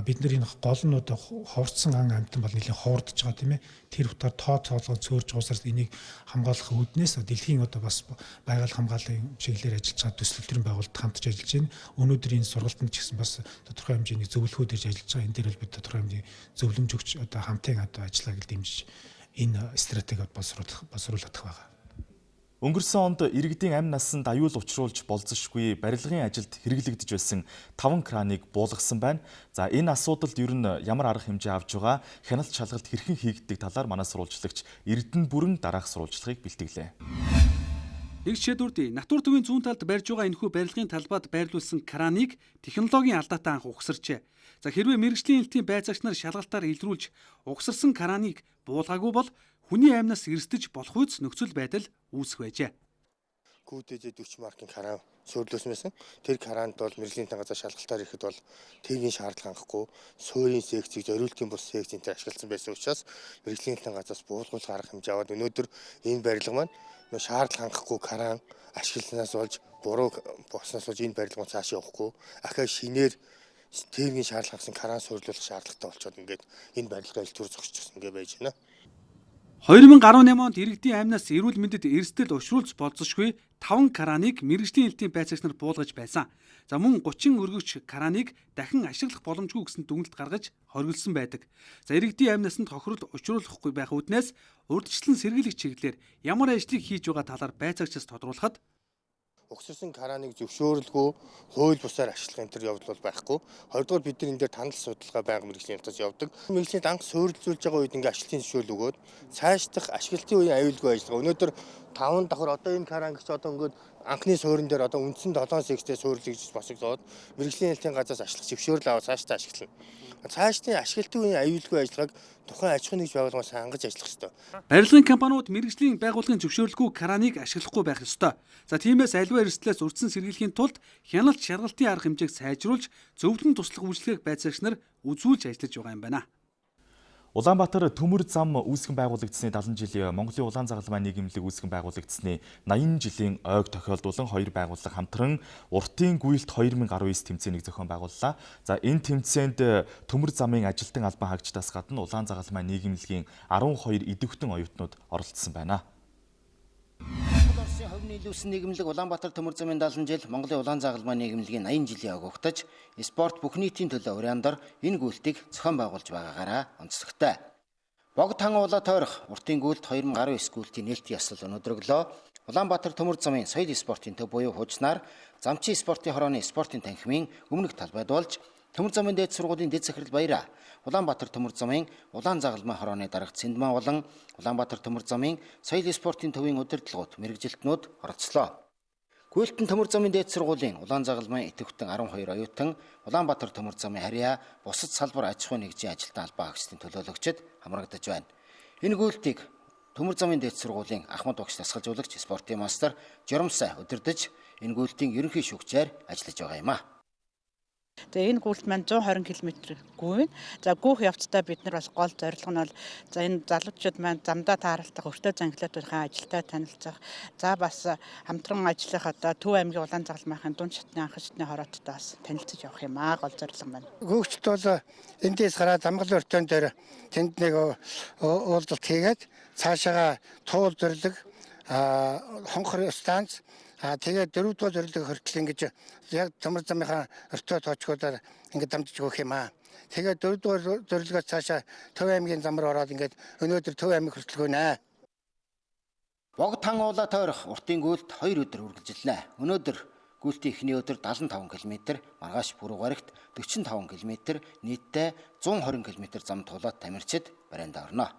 бид нар энэ гол нь ховорцсон ан амьтан бол нэлээд ховордож байгаа тийм ээ. Тэр утгаар тоо цоолгоо цөөрж уусарт энийг хамгаалах үүднээс дэлхийн бас байгаль хамгааллын чиглэлээр ажиллаж байгаа төсөл төрийн байгууллагад хамтж ажиллаж байна. Өнөөдөр энэ сургалтанд ч гэсэн бас тодорхой хэмжээний зөвлөгөөд ирж ажиллаж байгаа. Энэ дээр бол бид тодорхой хэмжээний зөвлөмж өгч хамтын ажиллагааг дэмжиж энэ стратегиуд боловсруулах байгаа. Өнгөрсөн онд иргэдийн амь насанд аюул учруулж болзошгүй барилгын ажилд хэрэглэгдэж байсан 5 краныг буулгасан байна. За энэ асуудалд ер нь ямар арга хэмжээ авж байгаа, хяналт шалгалт хэрхэн хийгддэг талаар манай сурвалжлагч Эрдэнэ бүрэн дараах сурвалжлагыг бэлтгэлээ. Нэг шийдвэрт натур төвийн зүүн талд барьж байгаа энэхүү барилгын талбайд байрлуулсан краныг технологийн алдаатай анх угсарчээ. За хэрвээ мэргэжлийн элтийн байцаагч нар шалгалтаар илрүүлж угсарсан краныг буулгаагүй бол хүний амнаас эрсдэж болох үс нөхцөл байдал үүсэх байжээ. Күүдэд 40 маркийн кран суурилсан байсан. Тэр кранд бол мэргэжлийн газар шалгалтаар ирэхэд бол техникийн шаардлага хангахгүй, суурийн секцийг зориултын бус секцэнд ашигласан байсан учраас мэргэжлийн газраас буулгуулах арга хэмжээ аваад өнөөдөр энэ барилга маань шаардлага хангахгүй кран ашигласнаас болж буруу болсноос болж энэ барилга маань цааш явахгүй ахаа шинээр техникийн шаардлага хангасан кран суурилуулах шаардлагатай болчиход ингээд энэ барилга элтүр зогсчихсон ингээд байж байна. 2018 онд иргэдийн амнаас эрүүл мэндэд эрсдэл учруулж болзошгүй 5 краныг мэргэжлийн элтийн байцаагч нар буулгаж байсан. За мөн 30 өргөгч краныг дахин ашиглах боломжгүй гэсэн дүгнэлт гаргаж хориглосон байдаг. За иргэдийн амнасанд хохирол учруулахгүй байх үүднээс урьдчилан сэргийлэх чиглэлээр ямар ажлыг хийж байгаа талаар байцаагчаас тодруулахад угсарсан краныг зөвшөөрөлгүй хууль бусаар ашиглах энэ төр явдал бол байхгүй. Хоёрдугаар бид нар энэ дээр танил судалгаа байнга мэргэжлийн явцад явдаг. Мэргэжлийн анх суурилжуулж байгаа үед ингээ ашиглалтын зөвшөөрөл өгөөд цаашдах ашиглалтын үеийн аюулгүй ажиллагаа. Өнөөдөр 5 давхар одоо энэ кран гэж ингээд анхны суурин дээр үндсэн 7 секцтэй суурилж босгоод мэргэжлийн элтийн газраас ашиглах зөвшөөрөл аваад цаашдаа ашиглана. Цаашдын ашиглалтын үеийн аюулгүй ажиллагааг тухайн аж ахуйн нэгж байгууллагаас хангаж ажиллах ёстой. Барилгын компаниуд мэргэжлийн байгууллагын зөвшөөрлгүй краныг ашиглахгүй байх ёстой. За тиймээс аливаа эрсдлээс урьдчилан сэргийлэхийн тулд хяналт шалгалтын арга хэмжээг сайжруулж зөвлөм туслах үйлчлэгийг байцаагч нар үзүүлж ажиллаж байгаа юм байна. Улаанбаатар төмөр зам үүсгэн байгуулагдсны 70 жилийн Монголын улаан загалмай нийгэмлэг үүсгэн байгуулагдсны 80 жилийн ойг тохиолдуулан хоёр байгууллага хамтран уртын гүйлт 2019 тэмцээнийг зохион байгууллаа. За энэ тэмцээнд төмөр замын ажилтан албан хаагчдаас гадна улаан загалмай нийгэмлэгийн 12 идэвхтэн оюутнууд оролцсон байна. Хувийн нийлүүлсэн нийгэмлэг Улаанбаатар төмөр замын 70 жил Монголын улаан загалмай нийгэмлэгийн 80 жилийн ог угтаж спорт бүх нийтийн төлөө уриандар энэ гүйлтийг зохион байгуулж байгаагаараа онцлогтой. Богд ханган улаа тойрох уртын гүйлт 2019 гүйлтийн нээлтийн яслал өнөөдрөглөө Улаанбаатар төмөр замын соёл спортын төв буюу хуучнаар замчин спортын хорооны спортын танхимын өмнөх талбайд болж төмөр замын дээд сургуулийн дэд захирал баяраа Улаанбаатар төмөр замын улаан загалмай хорооны дарга Цэндмаа болон Улаанбаатар төмөр замын соёл спортын төвийн удирдлагууд мэрэгжилтнүүд оролцлоо. Гүйлтэн төмөр замын дээд сургуулийн улаан загалмай идэвхтэн 12 оюутан Улаанбаатар төмөр замын харьяа бусад салбар аж ахуйн нэгжийн ажилтан албан хаагчдын төлөөлөгчд хамрагдаж байна. Энэ гүйлтийг төмөр замын дээд сургуулийн Ахмад багш дасгалжуулагч спортын мастер Жоромсай удирдах энэ гүйлтийн ерөнхий шүүгчээр ажиллаж байгаа юм а. За энэ гүйлт маань 120 км гүйн. За гүйх явцдаа бид нар бас гол зорилго нь бол за энэ залуучууд маань замдаа тааралдах, өртөө зангилаатуудын ажилтай танилцах. За бас хамтран ажиллах одоо Төв аймгийн улаан загалмайхын дунд шатны анхан шатны хорооттой бас танилцж явах юм аа гол зорилго маань. Гүйгчд бол эндээс гараад замгал өртөөн дээр тэнд нэг уулзалт хийгээд цаашаага туул зөвлөг хонхор станц тэгээд 4-р зөвлөг хүртэл ингэж яг тамар замынхаа өртөө тоочгуудаар ингэж дамжиж өгөх юм аа. Тэгээд 4-р зөвлөгөөс цаашаа Төв аймгийн зам руу ороод ингэж өнөөдөр Төв аймаг хүртэл гүнэ. Богд тан уулаа тойрох уртын гүйлт 2 өдөр үргэлжилнэ. Өнөөдөр гүйлтийн эхний өдөр 75 км, маргааш пүрэв гарагт 45 км, нийтдээ 120 км зам тулаад тамирчид барайнд орно.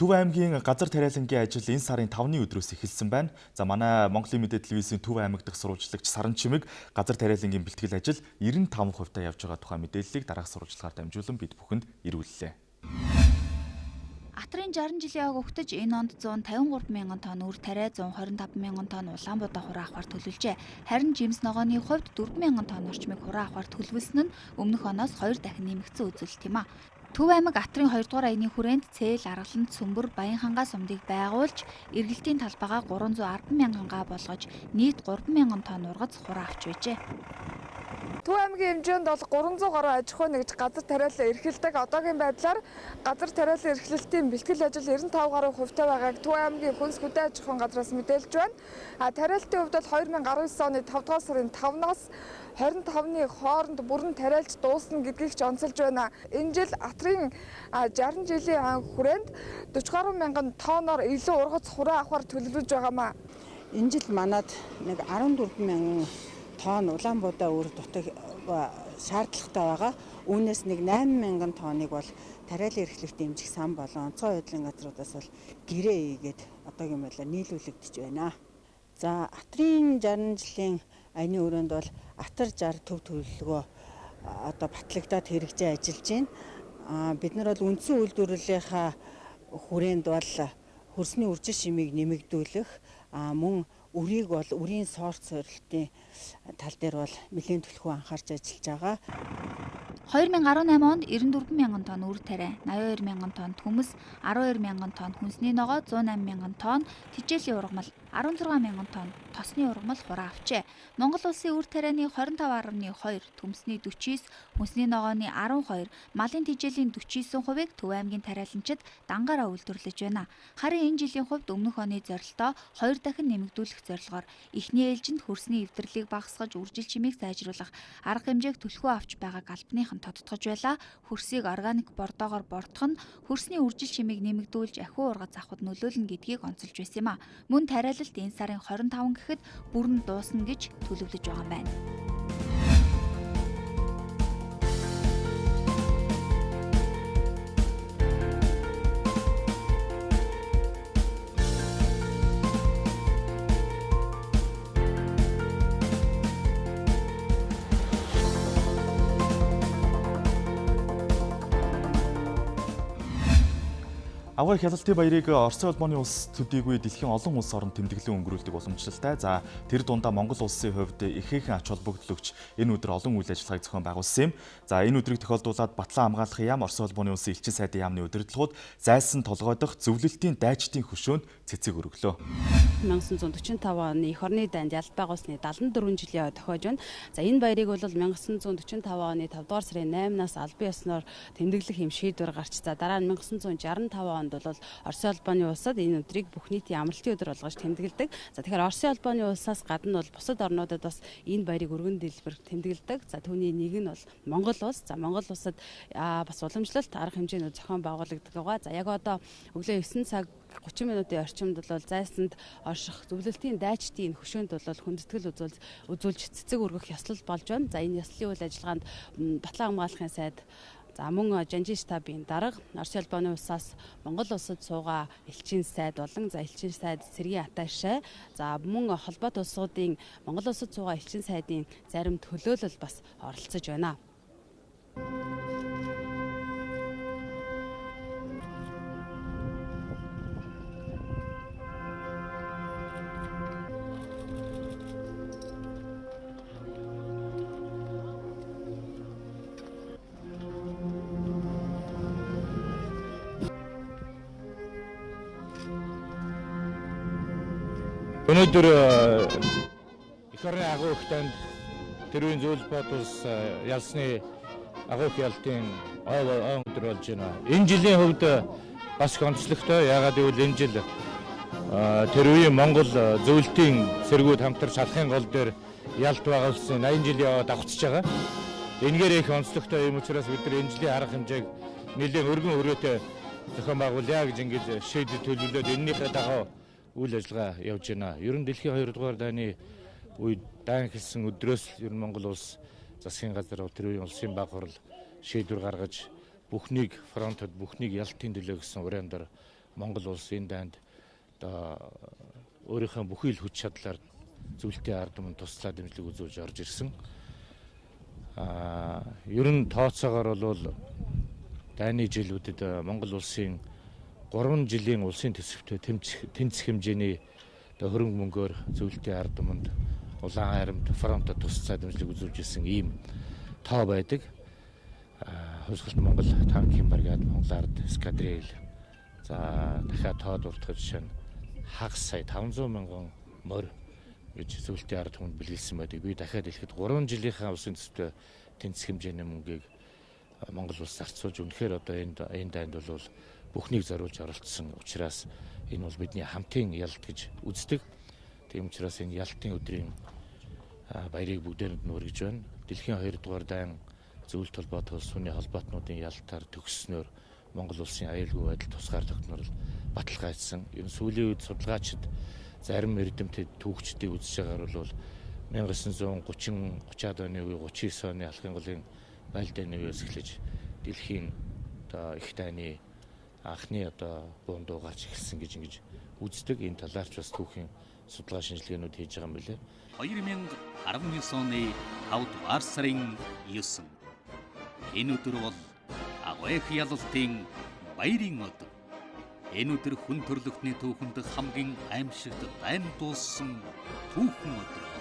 Төв аймгийн газар тариалангийн ажил энэ сарын 5-ны өдрөөс эхэлсэн байна. За манай Монголын мэдээ телевизийн Төв аймаг дахь сурвалжлагч Саран Чимэг газар тариалангийн бэлтгэл ажил 95% явж байгаа тухай мэдээллийг дараах сурвалжлагаар дамжуулан бид бүхэнд ирүүллээ. Атрын 60 жилийн ог өгтөж энэ онд 153 мянган тонн үр тариа, 125 мянган тонн Улаанбуудаа хураа авахар төлөвлөжээ. Харин жимс ногооны хувьд 4 мянган тонн орчмыг хураа авахар төлөвлөсөн нь өмнөх оноос 2 дахин нэмэгдсэн үзүүлэлт юм а. Төв аймаг Атрын 2 дугаар аяны хүрээнд Цээл, Аргалан, Цөмбөр, Баянхангаа сумдыг байгуулж, эргэлтийн талбайгаа 310 мянгангаа болгож нийт 3 мянган тонн ургац хураа авч байжээ. Төв аймгийн хэмжээнд бол 300 гаруй аж ахуй нэгж газар тариалан эрхэлдэг. Одоогийн байдлаар газар тариалан эрхлэлтийн бэлтгэл ажил 95 гаруй хувьтай байгааг Төв аймгийн хүнс хөдөө аж ахуйн газраас мэдээлж байна. Тариалтын хувьд бол 2019 оны 5 дугаар сарын 5-наас 25-ны хооронд бүрэн тариалж дуусна гэдгийг ч онцолж байна. Энэ жил Атрын 60 жилийн хүрээнд 40 гаруй мянган тонноор илүү ургац хураа авахар төлөвлөж байгаамаа. Энэ жил манад нэг 14 мянган тонн Улаанбуудаа өр дутаг шаардлагатай байгаа. Үүнээс нэг 8 мянган тонныг бол тариалан эрхлэх дэмжих сан болон онцгой байдлын газруудаас бол гэрээ ийгээд одоогийн байдлаар нийлүүлэгдэж байна. За Атрын 60 жилийн аяны өрөөнд бол Атар 60 төв төлөвлөгөө одоо батлагдаад хэрэгжиж ажиллаж байна. Бид нар бол үндсэн үйлдвэрлэлийнхаа хүрээнд бол хөрсний үржил шимийг нэмэгдүүлэх, мөн үрийг бол үрийн сорт сорилтын тал дээр бол нэлээд төлхөө анхаарч ажиллаж байгаа. 2018 онд 94 мянган тонн үр тариа, 82 мянган тонн төмөс, 12 мянган тонн хүнсний ногоо, 108 мянган тонн тэжээлийн ургамал, 16 мянган тонн тосны ургамал хураа авчээ. Монгол улсын үр тарианы 25.2, төмсний 49, хүнсний ногооны 12, малын тэжээлийн 49%-ийг Төв аймгийн тариаланчид дангаараа үйлдвэрлэж байна. Харин энэ жилийн хувьд өмнөх оны зорилтоо 2 дахин нэмэгдүүлэх зорилгоор эхний ээлжинд хөрсний эвдэрлийг багасгаж үржил чимийг сайжруулах арга хэмжээг төлхөө авч байгааг албаныхан тодтогч байлаа. Хөрсийг органик бордоогоор бортох нь хөрсний үржил чимийг нэмэгдүүлж ахиу ургац авахд нөлөөлнө гэдгийг онцолж байсан юм а. Мөн тариалалт энэ сарын 25 гэхэд бүрэн дуусна гэж төлөвлөж байгаа юм байна. Авгай хяналтын баярыг Оросын улбооны улс төдийгүй дэлхийн олон улс орнд тэмдэглэн өнгөрүүлдэг уламжлалтай. За тэр дундаа Монгол улсын хувьд ихээхэн ач холбогдлогч энэ өдөр олон үйл ажиллагааг зохион байгуулсан юм. За энэ өдрийг тохиолдуулаад Батлан хамгаалахын яам, Оросын улбооны улсын элчин сайдын яамны удирдлагууд зайсан толгойдох зөвлөлтийн дайчдын хөшөөнд цэцэг өргөлөө. 1945 оны эх орны дайнд ялт байгуулсны 74 жилийн тохиож байна. За энэ баярыг бол 1945 оны 5 дугаар сарын 8-наас албан ёсноор тэмдэглэх юм шийдвэр гарч, за дараа нь 1965 онд бол Оросын улбооны улсад энэ өдрийг бүх нийтийн амралтын өдөр болгож тэмдэглэдэг. За тэгэхээр Оросын улбооны улсаас гадна бол бусад орнуудад бас энэ баярыг өргөн дэлбэр тэмдэглэдэг. За түүний нэг нь бол Монгол улс. За Монгол улсад бас уламжлалт арга хэмжээнүүд зохион байгуулагддаг байгаа. За яг одоо өглөө 9 цаг 30 минутын орчимд бол зайсанд орших зөвлөлтийн дайчдын хөшөөнд бол хүндэтгэл үзүүлж цэцэг өргөх ёслол болж байна. За энэ ёслолын үйл ажиллагаанд Батлан хамгаалахын сайд, за мөн Жанжин штабын дарга, Оросын улбооны улсаас Монгол улсад суугаа элчин сайд болон за элчин сайд цэргийн аташай, за мөн холбоот улсуудын Монгол улсад суугаа элчин сайдын зарим төлөөлөл бас оролцож байна. Өнөөдөр их орны агуулгад тэрүүн зөвлөлт улс ялсны агуулгын ялтын өдөр болж байна. Энэ жилийн хувьд бас онцлогтой. Яагаад гэвэл энэ жил тэр үеийн Монгол зөвлөлтийн сэргүүд хамтарч шалхын гол дээр ялт байгаа улсын 80 жилийн яваад давхцаж байгаа. Энэгээр их онцлогтой юм учраас бид нар энэ жилийн арга хэмжээг нэлээд өргөн өрөөтэй зохион байгуулъя гэж ингэж шийдэл төлөвлөлөөд энэнийхээ дагуу үйл ажиллагаа явж байна. Ер нь дэлхийн 2 дугаар дайны үед дан хэлсэн өдрөөс ер нь Монгол улс засгийн газар тэр үеийн улсын баг хурал шийдвэр гаргаж бүхнийг фронтод бүхнийг ялтын төлөө гэсэн уриандар Монгол улс энэ дайнд одоо өөрийнхөө бүхий л хүч чадлаар зөвлөлтийн ард түмэнд туслаа дэмжлэг үзүүлж орж ирсэн. Ер нь тооцоогоор бол дайны жилүүдэд Монгол улсын 3 жилийн улсын төсөвтөө тэнцэх хэмжээний хөрөнгө мөнгөөр зөвлөлтийн ард түмэнд улаан харимт фронтод туслаа дэмжлэг үзүүлж ирсэн ийм тоо байдаг. Хөлсгөлт Монгол танкийн бригад, Монгол ард эскадрил. За дахиад тоод уртгаж жишээ нь хагас сая 500 мянган морь гэж зөвлөлтийн ард түмэнд бэлгэлсэн байдаг. Би дахиад хэлэхэд 3 жилийнхаа улсын төсөвтөө тэнцэх хэмжээний мөнгийг Монгол улс зарцуулж үнэхээр одоо энэ дайнд бол бүхнийг зориулж оролцсон учраас энэ бол бидний хамтын ялт гэж үздэг. Тийм учраас энэ ялтын өдрийн баярыг бүгдээрэнд нь хүргэж байна. Дэлхийн 2 дугаар дайн зөвлөлт холбоот улс сүний холбоотнуудын ялтаар төгсснөөр Монгол улсын аюулгүй байдал тусгаар тогтнол баталгаажсан. Энэ сүүлийн үед судалгаачид зарим эрдэмтэд түүхчдийг үзэж байгаагаар бол 1930-30-аад оны үе 39 оны алхын голын байлдааны үеэс эхлэж дэлхийн одоо их дайны анхны одоо буундуу гарч эхэлсэн гэж ингэж үздэг. Энэ талаарч бас түүхийн судалгаа шинжилгээнүүд хийж байгаа юм билээ. 2019 оны 5 дугаар сарын 9. Энэ өдөр бол агуйх ялалтын баярын өдөр. Энэ өдөр хүн төрлөختний түүхэнд хамгийн аимшигт дайн дууссан түүхэн өдөр.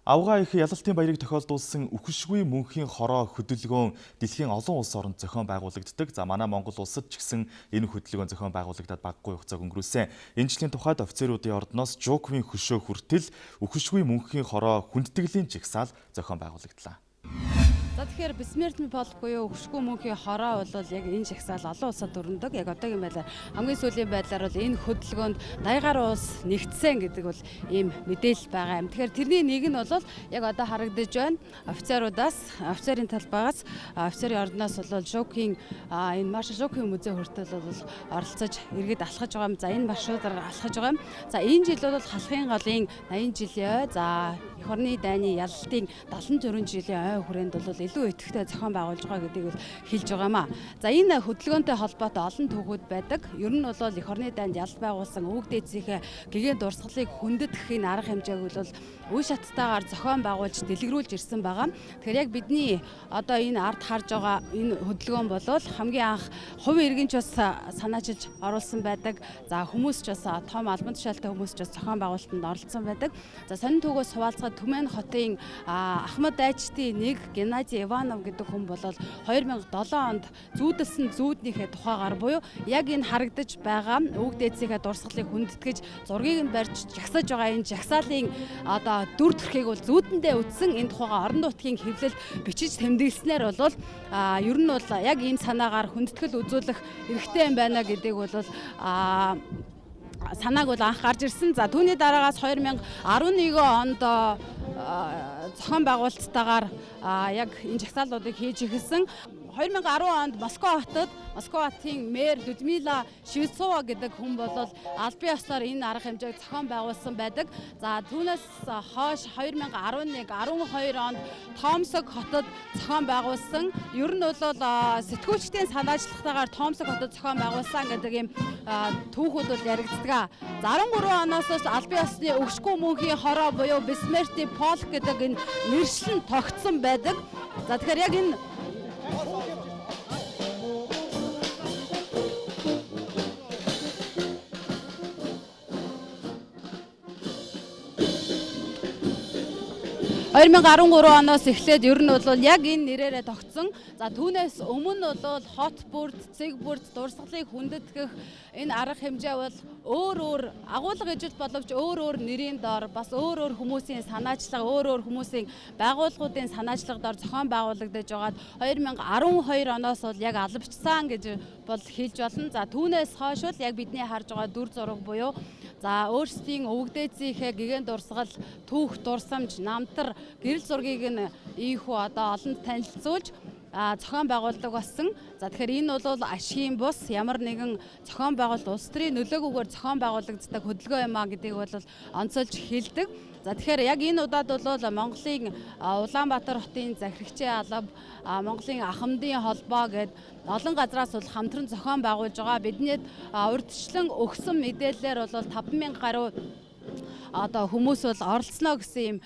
Авгаа их ялалтын баярыг тохиолдуулсан үхшгүй мөнхийн хороо хөдөлгөөн дэлхийн олон улс оронд зохион байгуулагддаг. За манай Монгол улсад ч гэсэн энэ хөдөлгөөн зохион байгуулагдаад баггүй хугацааг өнгөрүүлсэн. Энэ жилийн тухайд офицеруудын ордноос жууковын хөшөө хүртэл үхшгүй мөнхийн хороо хүндэтгэлийн жагсаал зохион байгуулагдлаа. За тэгэхээр бессмертный полк буюу хөшгөө мөнхийн хороо бол яг энэ жагсаал олон улсад өрнөдөг. Яг одоогийн байдлаар хамгийн сүүлийн байдлаар бол энэ хөдөлгөөнд даягаар улс нэгдсэн гэдэг бол ийм мэдээлэл байгаа юм. Тэгэхээр тэрний нэг нь бол яг одоо харагдаж байна. Офицеруудаас, офицерын талбайгаас, офицерын ордноос бол Жууковын энэ маршал Жууковын музей хүртэл бол оролцож иргэд алхаж байгаа юм. За энэ маршрутаар алхаж байгаа юм. За энэ жил бол халахын голын 80 жилийн ой, за эх орны дайны ялалтын 74 жилийн ой хүрээнд бол илүү идэвхтэй зохион байгуулж байгаа гэдгийг бол хэлж байгаамаа. За энэ хөдөлгөөнтэй холбоотой олон түүхүүд байдаг. Ер нь бол эх орны дайнд ялалт байгуулсан өвөг дээдсийнхээ гэгээн дурсгалыг хүндэтгэхийн арга хэмжээг бол үе шаттайгаар зохион байгуулж дэлгэрүүлж ирсэн байгаа. Тэгэхээр яг бидний одоо энэ ард харж байгаа энэ хөдөлгөөн бол хамгийн анх хувийн иргэн ч бас санаачилж оруулсан байдаг. За хүмүүс ч бас том албан тушаалтай хүмүүс ч бас зохион байгуулалтанд оролцсон байдаг. За сонин түүгээс хуваалцаад Түмэн хотын Ахмад дайчдын нэг Геннадий Иванов гэдэг хүн бол 2007 онд зүүдэлсэн зүүднийхээ тухайгаар буюу яг энэ харагдаж байгаа өвөг дээдсийнхээ дурсгалыг хүндэтгэж зургийг нь барьж жагсаж байгаа энэ жагсаалын одоо дүр төрхийг бол зүүдэндээ үтсэн энэ тухайга орон нутгийн хэвлэл бичиж тэмдэглэснээр бол ер нь бол яг энэ санаагаар хүндэтгэл үзүүлэх эрхтэй юм байна гэдгийг бол санааг бол анх гарч ирсэн. За түүний дараагаас 2011 онд зохион байгуулалттайгаар яг энэ жагсаалуудыг хийж эхэлсэн. 2010 онд Москва хотын мэр Людмила Швецова гэдэг хүн бол албан ёсоор энэ арга хэмжээг зохион байгуулсан байдаг. За түүнээс хойш 2011, 12 онд Томсок хотод зохион байгуулсан. Ер нь бол сэтгүүлчдийн санаачлагтайгаар Томсок хотод зохион байгуулсан гэдэг ийм түүхүүд бол яригддаг. За 13 оноос албан ёсны өгшгүй мөнхийн хороо буюу бессмертный полк гэдэг энэ нэршил нь тогтсон байдаг. За тэгэхээр яг энэ 2013 оноос эхлээд ер нь бол яг энэ нэрээрээ тогтсон. За түүнээс өмнө бол хот бүрд, цэг бүрд дурсгалыг хүндэтгэх энэ арга хэмжээ бол өөр агуулга ижил боловч өөр нэрийн дор бас өөр хүмүүсийн санаачлага, өөр хүмүүсийн байгууллагуудын санаачлага дор зохион байгуулагдаж байгаад 2012 оноос бол яг албачсан гэж бол хэлж болно. За түүнээс хойш бол яг бидний харж байгаа дүр зураг буюу за өөрсдийн өвгдээцийнхээ гэгэн дурсгал, түүх дурсамж, намтар, гэрэл зургийг нь ийхүү одоо олонд танилцуулж зохион байгуулдаг болсон. За тэгэхээр энэ бол ашигын бус ямар нэгэн зохион байгуулалт улс төрийн нөлөөгөөр зохион байгуулагддаг хөдөлгөөн юм а гэдгийг бол онцолж хэлдэг. За тэгэхээр яг энэ удаад бол Монголын Улаанбаатар хотын захирагчийн алба, Монголын ахмадын холбоо гэд олон газраас бол хамтран зохион байгуулж байгаа. Биднийд урьдчилан өгсөн мэдээлэлээр бол 5,000 гаруй одоо хүмүүс бол оролцсноо гэсэн юм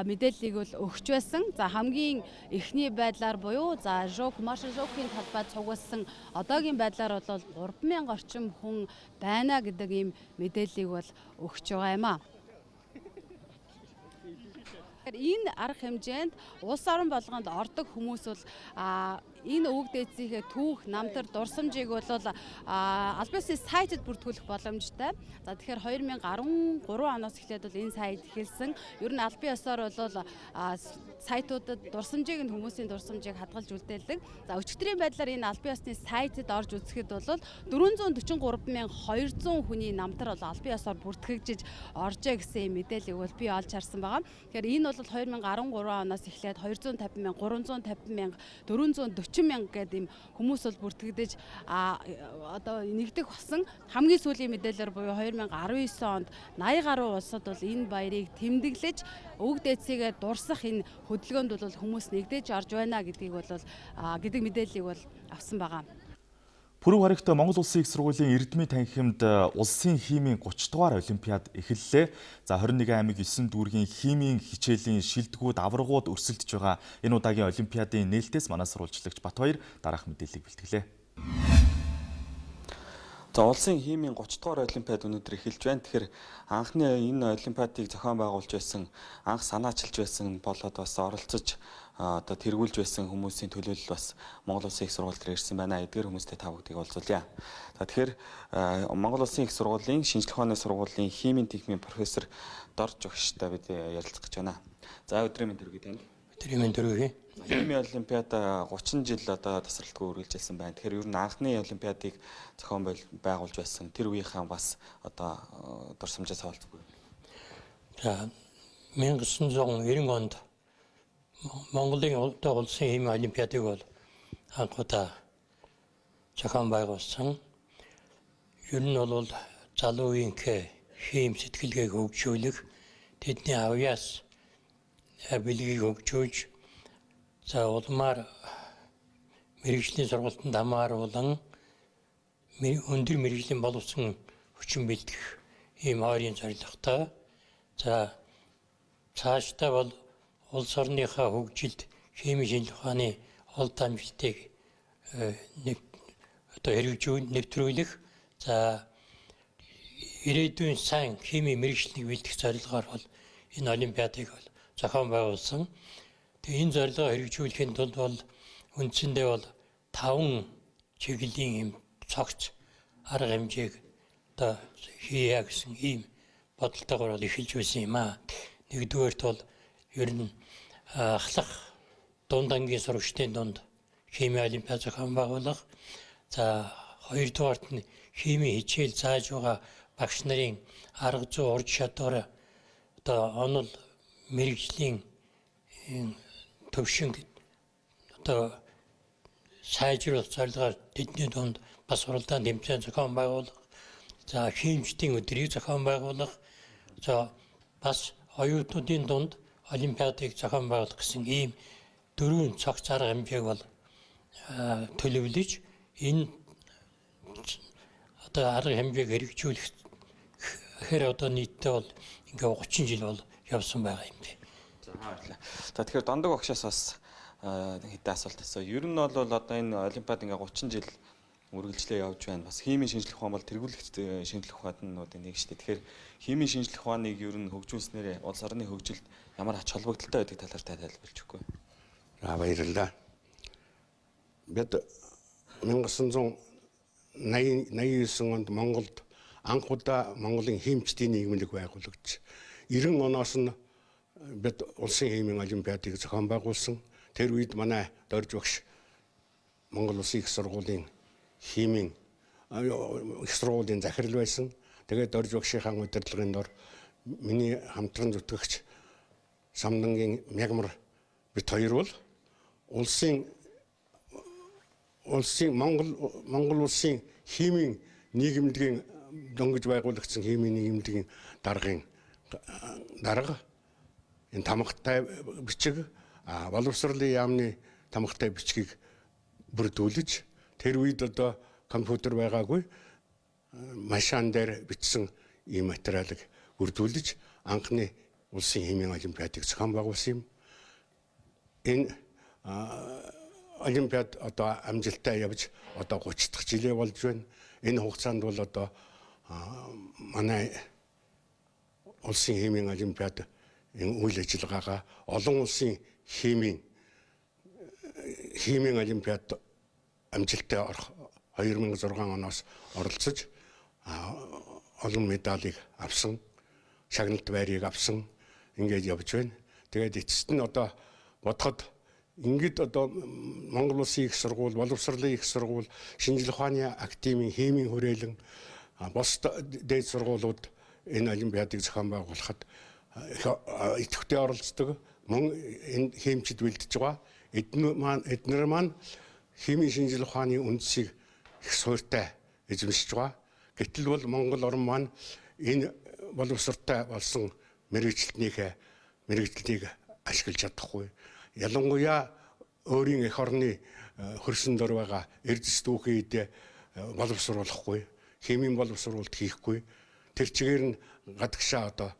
мэдээллийг бол өгч байсан. За хамгийн эхний байдлаар буюу за маршал жокийн талбайд цугласан одоогийн байдлаар бол 3,000 орчим хүн байна гэдэг ийм мэдээллийг бол өгч байгаа юм а. Энэ арга хэмжээнд улс орон болгонд ордог хүмүүс бол энэ өвөг дээдсийнхээ түүх, намтар, дурсамжийг бол албан ёсны сайтад бүртгүүлэх боломжтой. За тэгэхээр 2013 оноос эхлээд бол энэ сайт эхэлсэн. Ер нь албан ёсоор бол сайтуудад дурсамжийг нь хүмүүсийн дурсамжийг хадгалж үлдээлдэг. За өчигдрийн байдлаар энэ албан ёсны сайтад орж үзэхэд бол 443,200 хүний намтар бол албан ёсоор бүртгэгдэж оржээ гэсэн мэдээллийг бол би олж харсан байгаа. Тэгэхээр энэ бол 2013 оноос эхлээд 250,000, 350,000, 440,000 гэдэг ийм хүмүүс бол бүртгэгдэж одоо нэгдэх болсон. Хамгийн сүүлийн мэдээлэлээр буюу 2019 онд 80 гаруй улсад бол энэ баярыг тэмдэглэж өвөг дээдсийгээ дурсах энэ хөдөлгөөнд бол хүмүүс нэгдэж орж байна гэдэг мэдээллийг бол авсан байгаа. Пүрэв харигт Монгол Улсын их сургуулийн Эрдмийн танхимд улсын химийн 30 дугаар олимпиад эхэллээ. За 21 аймаг 9 дүүргийн химийн хичээлийн шилдэгүүд, аваргууд өрсөлдөж байгаа энэ удаагийн олимпиадын нээлтээс манай сурвалжлагч Батбаяр дараах мэдээллийг бэлтгэлээ. За улсын химийн 30 дугаар олимпиад өнөөдөр эхэлж байна. Тэгэхээр анхны энэ олимпиадыг зохион байгуулж байсан, анх санаачилж байсан болоод бас оролцож одоо тэргүүлж байсан хүмүүсийн төлөөлөл бас Монгол Улсын их сургууль дээр ирсэн байна. Эдгээр хүмүүстэй та бүгдийг уулзуулъя. За тэгэхээр Монгол Улсын их сургуулийн шинжлэх ухааны сургуулийн химийн техникийн профессор Дорж багштай бид ярилцах гэж байна. За өдрийн мэнд төргий танд. Өдрийн мэнд төргий. Химийн олимпиад 30 жил одоо тасралтгүй үргэлжилсэн байна. Тэгэхээр ер нь анхны олимпиадыг зохион байгуулж байсан тэр үеийнхээ бас одоо дурсамжаас хаалцгүй. За 1990 онд Монголын улсын химийн олимпиадыг бол анхудаа зохион байгуулсан. Ер нь бол залуу үеийнхээ хим сэтгэлгээг хөгжүүлэх, тэдний авьяас бэлгийг хөгжүүлж, за улмаар мэрэгжлийн сургалтанд хамааруулан өндөр мэрэгжлийн боловсон хүчин бэлтгэх ийм ойрын зорилготой. За цаашдаа бол улс орныхаа хөгжилд химийн шинжлэх ухааны олд амжилтыг нэвтрүүлэх, за ирээдүйн сайн химийн мэрэгжлийг бэлтгэх зорилгоор бол энэ олимпиадыг бол зохион байгуулсан. Тэгээ энэ зорилгоо хэрэгжүүлэхэд тулд бол үндсэндээ бол 5 чиглэлийн юм цогц арга хэмжээг одоо хийя гэсэн ийм бодолтойгоор эхэлж байсан юм аа. Нэгдүгээрт бол ер нь ахлах дунд ангийн сурагчдын дунд химийн олимпиад зохион байгуулах. За хоёрдугаарт нь химийн хичээл зааж байгаа багш нарын арга зүй ур чадвар одоо онол мэрэгжлийн төвшин одоо сайжруулах зорилгоор тэдний дунд бас уралдаан тэмцээн зохион байгуулах. За химчдийн өдрийг зохион байгуулах. За бас оюутнуудын дунд олимпиадыг зохион байгуулах гэсэн ийм 4 цогц арга хэмжээг бол төлөвлөж энэ одоо арга хэмжээг хэрэгжүүлэхээр одоо нийтдээ бол ингээ 30 жил бол явсан байгаа юм дээ. За баярлалаа. За тэгэхээр Дондог багшаас бас хэдэн асуулт асуу. Ер нь бол одоо энэ олимпиад ингээ 30 жил үргэлжлээ явж байна. Бас химийн шинжлэх ухаан бол тэргүүлэгт шинжлэх ухаануудын нэг шүү дээ. Тэгэхээр химийн шинжлэх ухааныг ер нь хөгжүүлснээр улс орны хөгжилд ямар ач холбогдолтой байдаг талаар та тайлбарлаж өгөхгүй. Баярлалаа. Бид 1989 онд Монголд анх удаа Монголын химчдийн нийгмийг байгуулагдсан. 90 оноос нь бид улсын химийн олимпиадыг зохион байгуулсан. Тэр үед манай дорж багш Монгол Улсын их сургуулийн химийн их сургуулийн захирал байсан. Тэгээд дорж багшийнхаа удирдлагын дор миний хамтран зүтгэгч Самдангийн Мягмар бит хоёр бол Монгол улсын химийн нийгэмлэгийн дөнгөж байгуулагдсан химийн нийгэмлэгийн дарга энэ тамгатай бичиг боловсролын яамны тамгатай бичгийг бүрдүүлж тэр үед одоо компьютер байгаагүй машин дээр бичсэн ийм материалыг бүрдүүлж анхны улсын химийн олимпиадыг зохион байгуулсан юм. Энэ олимпиад одоо амжилттай явж одоо 30 дахь жилээ болж байна. Энэ хугацаанд бол одоо манай улсын химийн олимпиад энэ үйл ажиллагаагаа олон улсын химийн олимпиад амжилттай 2006 оноос оролцож олон медалийг авсан, шагналт байрыг авсан ингээд явж байна. Тэгээд эцэст нь одоо бодоход ингээд одоо Монгол Улсын их сургууль, боловсролын их сургууль, шинжлэх ухааны академийн химийн хүрээлэн бос дээд сургуулиуд энэ олимпиадыг зохион байгуулахад идэвхтэй оролцдог. Мөн энэ химчид бэлдэж байгаа. Эдгээр маань химийн шинжлэх ухааны үндсийг их суурьтай эзэмшиж байгаа. Гэтэл бол Монгол орн маань энэ боловсролтой болсон мэргэжлийг ашиглаж чадахгүй. Ялангуяа өөрийн эх орны хөрсөн дор байгаа эрдэс дүүхийд боловсруулахгүй, химийн боловсруулалт хийхгүй. Тэр чигээр нь гадагшаа одоо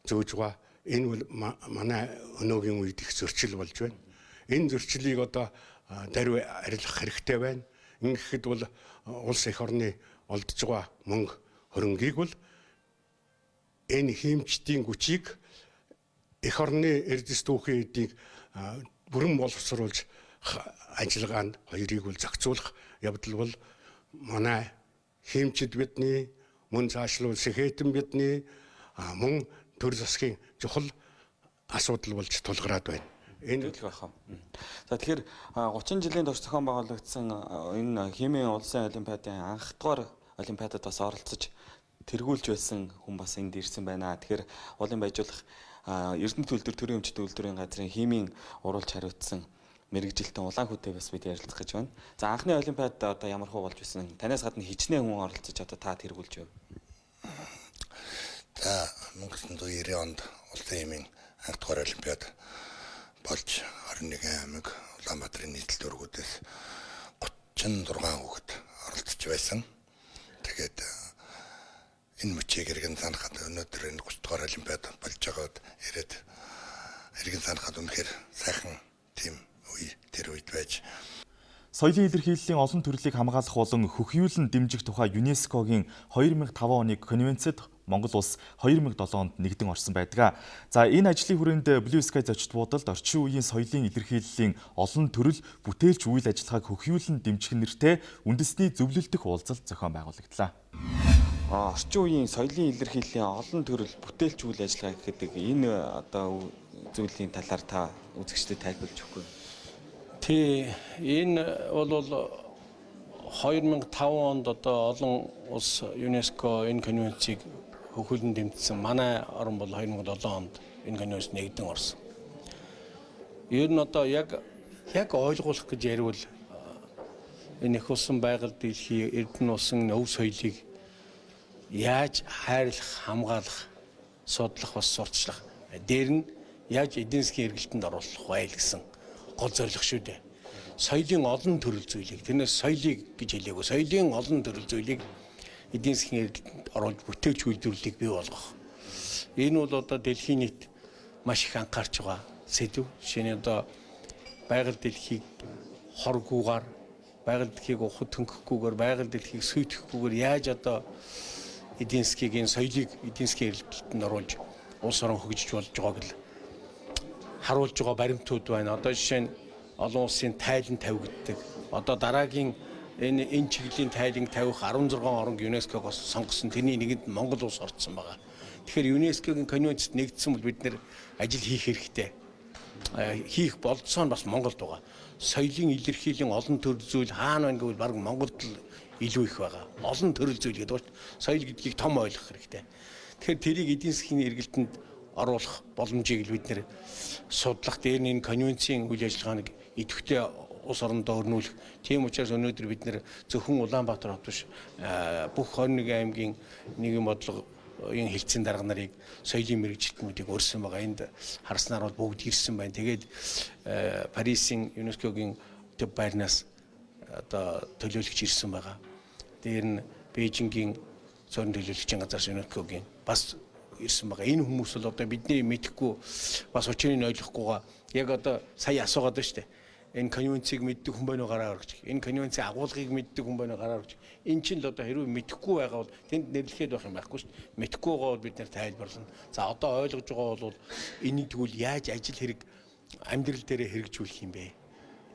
зөөж байгаа. Энэ бол манай өнөөгийн үед их зөрчил болж байна. Энэ зөрчлийг одоо даруй арилгах хэрэгтэй байна. Ингэхэд бол улс эх орны олдж байгаа мөнгө хөрөнгийг бол энэ химчдийн хүчийг эх орны эрдэс дүүхийдийг бүрэн боловсруулж ажиллагаанд хоёрыг бол зохицуулах явдал бол манай химчид бидний мөн цаашлуул сэхэтэн бидний мөн төр засгийн чухал асуудал болж тулгараад байна. Энэ хэлэх байх юм. За тэгэхээр 30 жилийн турш зохион байгуулагдсан энэ химийн улсын олимпиадын анх дугаар олимпиадад бас оролцож тэргүүлж байсан хүн бас энд ирсэн байна. Тэгэхээр уулын байжуулах Эрдэнэт үйлдвэр төрийн өмчт үйлдвэрийн газрын химийн уруулж хариуцсан мэрэгжилтэн улаан хүүтэй бас бид ярилцах гэж байна. За анхны олимпиад одоо ямар хөө болж байсан? Танаас гадна хичнээн хүн оролцож одоо та тэргүүлж байв. За 1990 онд улсын химийн анх дугаар олимпиад болж 21 аймаг Улаанбаатарын нийтлэл дүүргүүдээс 36 хүүхэд оролцож байсан. Тэгээд энэ мөчийг иргэн санахад өнөөдөр энэ 30 дугаар олимпиад болж байгаад ирээд иргэн санахад үнэхээр сайхан тийм үе тэр үед байж Соёлын илэрхийллийн олон төрлийг хамгаалах болон хөхиүүлэн дэмжих тухай ЮНЕСКОгийн 2005 оны конвенцэд Монгол улс 2007 онд нэгдэн орсон байдаг. За энэ ажлын хүрээнд Blue Sky зочд буудалд орчин үеийн соёлын илэрхийллийн олон төрөл бүтээлч үйл ажиллагааг хөхиүүлэн дэмжих нэртэй үндэсний зөвлөлдөх уулзалт зохион байгуулагдлаа. Орчин үеийн соёлын илэрхийллийн олон төрөл бүтээлч үйл ажиллагаа гэдэг энэ одоо зүйлийн талаар та үзэгчдэд тайлбарлаж өгөх үү? Тий, энэ бол 2005 онд одоо олон улс ЮНЕСКО энэ конвенцийг хөхиүүлэн дэмжсэн. Манай орн бол 2007 онд энэ конвенцэд нэгдэн орсон. Ер нь одоо яг ойлгуулах гэж ярил энэ их улсын байгальд дэлхийн эрдэнэ улсын өв соёлыг яаж хайрлах, хамгаалах, судлах бас сурталчлах. Дээр нь яаж эдийн засгийн эргэлтэнд оруулах вэ гэсэн гол зорилго шүү дээ. Соёлын олон төрөл зүйлийг тэрнээс соёлыг гэж хэлээгүй. Соёлын олон төрөл зүйлийг эдийн засгийн эргэлтэнд оруулж бүтээгч үйлдвэрлэлийг бий болгох. Энэ бол одоо дэлхийн нийт маш их анхаарч байгаа сэдв. Жишээ нь одоо байгаль дэлхийг хоргуугаар байгаль дэлхийг ухад хөнгөхгүйгээр байгаль дэлхийг сүйтгэхгүйгээр яаж одоо эдийн засгийн соёлыг эдийн засгийн эрэлтэлд оруулж улс орон хөгжиж болж байгааг л харуулж байгаа баримтууд байна. Одоо жишээ нь олон улсын тайлан тавигддаг. Одоо дараагийн энэ чиглэлийн тайлан тавих 16 орн ЮНЕСКО-гоос сонгосон. Тэрний нэгэнд Монгол улс орцсон байгаа. Тэгэхээр ЮНЕСКО-гийн конвенцэд нэгдсэн бол бид нэр ажил хийх хэрэгтэй. Хийх болцоо нь бас Монголд байгаа. Соёлын илэрхийлэн олон төрөл зүйл хаана байна гэвэл баг Монголд л илүү их байгаа. Олон төрөл зүйл гэдэг бол соёл гэдгийг том ойлгох хэрэгтэй. Тэгэхээр тэрийг эдийн засгийн эргэлтэнд оруулах боломжийг бид нэр судлах дээр энэ конвенцийн үйл ажиллагааг идэвхтэй улс орондоо өрнүүлэх. Тийм учраас өнөөдөр бид нэр зөвхөн Улаанбаатар хот биш бүх 21 аймгийн нийгэм бодлогын хэлтсийн дарга нарыг соёлын мэргэжилтнүүдийг өрсөн байгаа. Энд харснаар бол бүгд ирсэн байна. Тэгээд Парисын ЮНЕСКО-гийн төв байрнаас одоо төлөөлөгч ирсэн байгаа. Дээр нь Бээжингийн цорын төлөөлөгчийн газраас ЮНЕСКО-гийн бас ирсэн байгаа. Энэ хүмүүс бол одоо бидний мэдэхгүй бас учрыг ойлгохгүйгаа яг одоо сая асуугаад байна шүү дээ. Энэ конвенцийг мэддэг хүн байна уу гараа өргөж. Энэ конвенцийн агуулгыг мэддэг хүн байна уу гараа өргөж. Энд чинь л одоо хэрвээ мэдэхгүй байгаа бол тэнд нэрлэхэд байх юм байхгүй шүү дээ. Мэдэхгүй байгаа бол бид нэр тайлбарлана. За одоо ойлгож байгаа бол энийг тэгвэл яаж ажил хэрэг амьдрал дээрээ хэрэгжүүлэх юм бэ?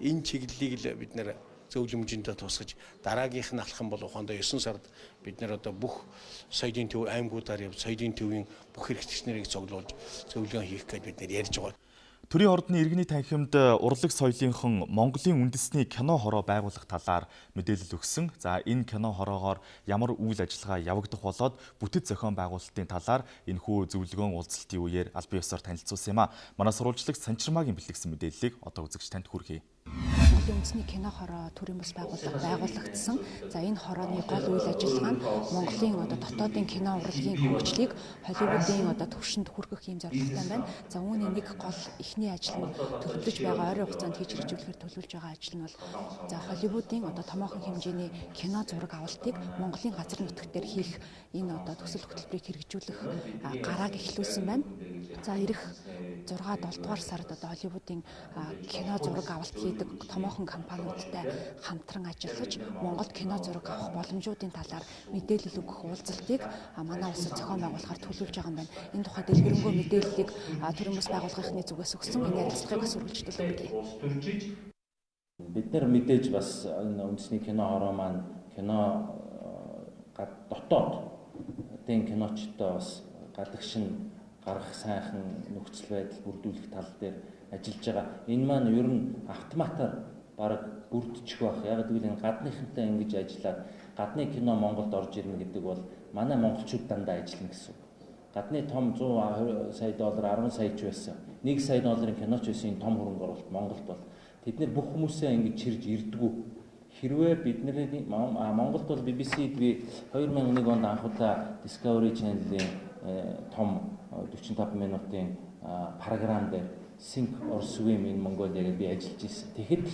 Энэ чиглэлийг л бид нэр зөвлөмжөндөө тусгаж дараагийнх нь алах юм бол ухаандаа 9 сард бид нэр одоо бүх соёлын төв аймагуудаар яв соёлын төвийн бүх хэрэгтч нарыг цуглуулж зөвлөгөө хийх гэж бид нэр ярьж байгаа. Төрийн ордны иргэний танхимд урлаг соёлынхон Монголын үндэсний кино хороо байгуулах талаар мэдээлэл өгсөн. За энэ кино хороогоор ямар үйл ажиллагаа явагдах болоод бүтэц зохион байгуулалтын талаар энэхүү зөвлөгөөн уулзалтын үеэр аль бие ёсоор танилцуулсан юм а. Манай сурвалжлагч Санчирмаагийн бэлтгэсэн мэдээллийг одоо үзэгч танд хүргэе. Монголын үндэсний кино хороо төрийн бас байгуулагдсан. За энэ хорооны гол үйл ажиллагаа нь Монголын одоо дотоодын кино урлагийн хөгжлийг Холливуудын одоо түвшинд хүргэх юм зорилготой байна. За үүний нэг гол эхний ажил нь төлөвлөж байгаа ойрын хугацаанд хийж хэрэгжүүлэхээр төлөвлөж байгаа ажил нь бол за Холливуудын одоо томоохон хэмжээний кино зураг авалтыг Монголын газар нутаг дээр хийх энэ одоо төсөл хөтөлбөрийг хэрэгжүүлэх гарааг эхлүүлсэн байна. За ирэх 6-7 дугаар сард одоо Холливуудын кино зураг авалт хийдэг томоохон компаниудтай хамтран ажиллаж Монголд кино зураг авах боломжуудын талаар мэдээлэл өгөх уулзалтыг манай улсад зохион байгуулахаар төлөвлөж байгаа юм байна. Энэ тухай дэлгэрэнгүй мэдээллийг төрийн бас байгууллагын зүгээс өгсөн энэ ярилцлагыг бас үргэлжлүүлж өгье. Бид нэр мэдээж бас энэ үндэсний кино хороо маань кино дотоодын киночтой бас гадагшин гаргах сайхан нөхцөл байдал бүрдүүлэх тал дээр ажиллаж байгаа. Энэ маань ер нь автоматар бараг бүрдчих байх. Яг гэвэл энэ гадныхантай ингэж ажиллаад гадны кино Монголд орж ирнэ гэдэг бол манай монголчууд дандаа ажиллана гэсэн. Гадны том 100 сая доллар 10 сая ч байсан. 1 сая долларын киноч байсан том хөрөнгө оруулалт Монголд бол тэд нэр бүх хүмүүсээ ингэж чирж ирдэггүй. Хэрвээ бидний Монголд бол BBC-д би 2001 онд анхудаа Discovery Channel-ийн том 45 минутын програм дээр Sink or Swim in Mongolia гэж би ажиллаж ирсэн. Тэгэхэд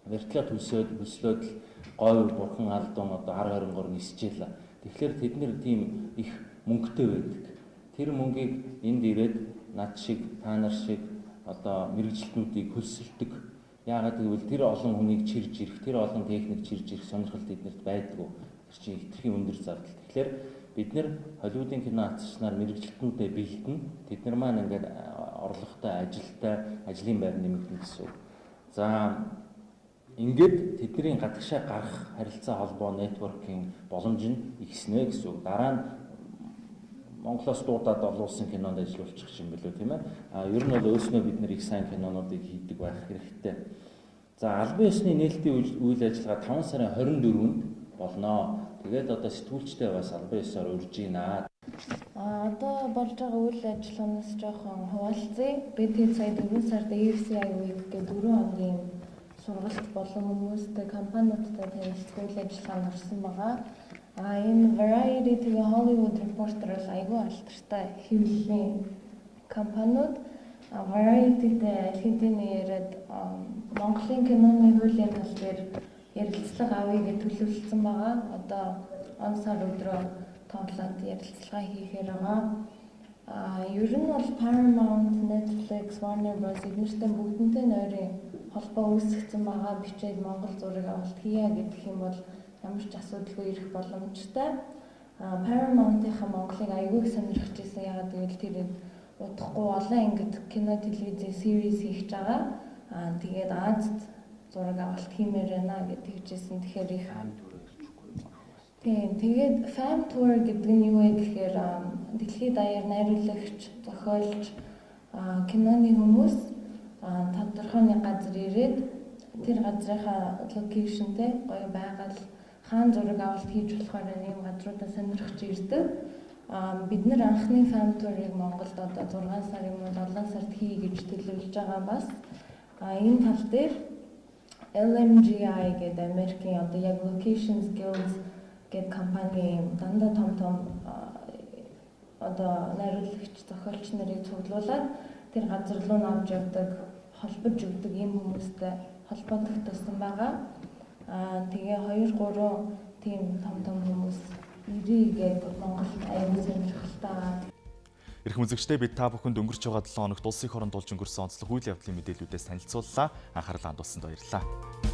вертолет хөслөөд говь бурхан алдан одоо хар хорингоор нисчихлээ. Тэгэхээр тэд нэр тийм их мөнгөтэй байдаг. Тэр мөнгийг энд ирээд над шиг, та нар шиг одоо мэрэгжилтнүүдийг хөлсөлдөг. Яагаад гэвэл тэр олон хүнийг чирж ирэх, тэр олон техник чирж ирэх сонирхол тэднэрт байдгүй. Тэр чинь хэтэрхий өндөр зардал. Тэгэхээр бид нэр Холливуудын кино ацчнаар мэрэгжилтнүүдэд бэлдэн тэд нар маань ингээд орлоготой, ажилтай, ажлын байр нэмэгдэн гэсэн. За ингээд тэдний гадагшаа гарах харилцаа холбоо нэтворкинг боломж нь ихснэ гэсэн. Дараа нь Монголоос дуудаад олуулсан кинонд ажиллуулчих юм билүү тийм ээ. Ер нь бол өөрснөө бид нэр их сайн кинонуудыг хийдэг байх хэрэгтэй. За албан ёсны нээлтийн үйл ажиллагаа 5 сарын 24-нд болно. Тэгээд одоо сэтгүүлчтэй бас албан ёсоор урьж гинэ. Одоо болж байгаа үйл ажиллагаанаас жоохон хуваалцъя. Бид хэд сая 4 сард AFCI Week гэдэг 4 хоногийн сургалт болон хүмүүстэй компаниудтай танилцах үйл ажиллагаанд орсон байгаа. Энэ Variety тэгээ Hollywood Reporter бол айгүй алдартай хэвлэлийн компаниуд. Variety-тэй алхидны яриад Монголын киноны хуулийн тал дээр ярилцлага авъя гэж төлөвлөсөн байгаа. Одоо он сар өдрөө тоглоод ярилцлага хийхээр байгаа. Ер нь бол Paramount, Netflix, Warner Bros. Эднэртэй бүгднтэй нойрын холбоо үүсгэсэн байгаа бичээд Монгол зураг авалт хийя гэдэг юм бол ямар ч асуудалгүй ирэх боломжтой. Paramount-ийн Монголыг аягүй сонирхож ирсэн. Яагаад гэвэл тэр удахгүй олон ангид кино телевизийн series хийж байгаа. Тэгээд Азад зураг авалт хиймээр байна гэж хэлжсэн. Тэгэхээр их тэгээд fan tour гэдэг нь юу вэ гэхээр дэлхийд даяар найруулагч, зохиолч, киноны хүмүүс тодорхой нэг газар ирээд тэр газрынхаа локейшнтэй гоё байгаль хаан зураг авалт хийж болохоор ийм газруудаа сонирхож ирдэг. Бид нэр анхны fan tour-ыг Монголд одоо 6 сар юм уу 7 сард хий гэж төлөвлөж байгаа бас. Энэ тал дээр LMGI гэдэг Америкийн одоо яг Locations Guild гэдэг компани дандаа том одоо найруулагч, зохиолч нарыг цуглуулад тэр газар руу навж явдаг, холбож өгдөг ийм хүмүүстэй холбоотой туссан байгаа. Тэгээ 2-3 тийм том хүмүүс ирээгээд Монголд аягүй сонирхолтой. Ирэх үзэгчдээ бид та бүхэнд өнгөрч байгаа 7 хоногт улсын хоронд болж өнгөрсөн онцлог үйл явдлын мэдээллүүдээс танилцууллаа. Анхаарлаа хандуулсанд баярлалаа.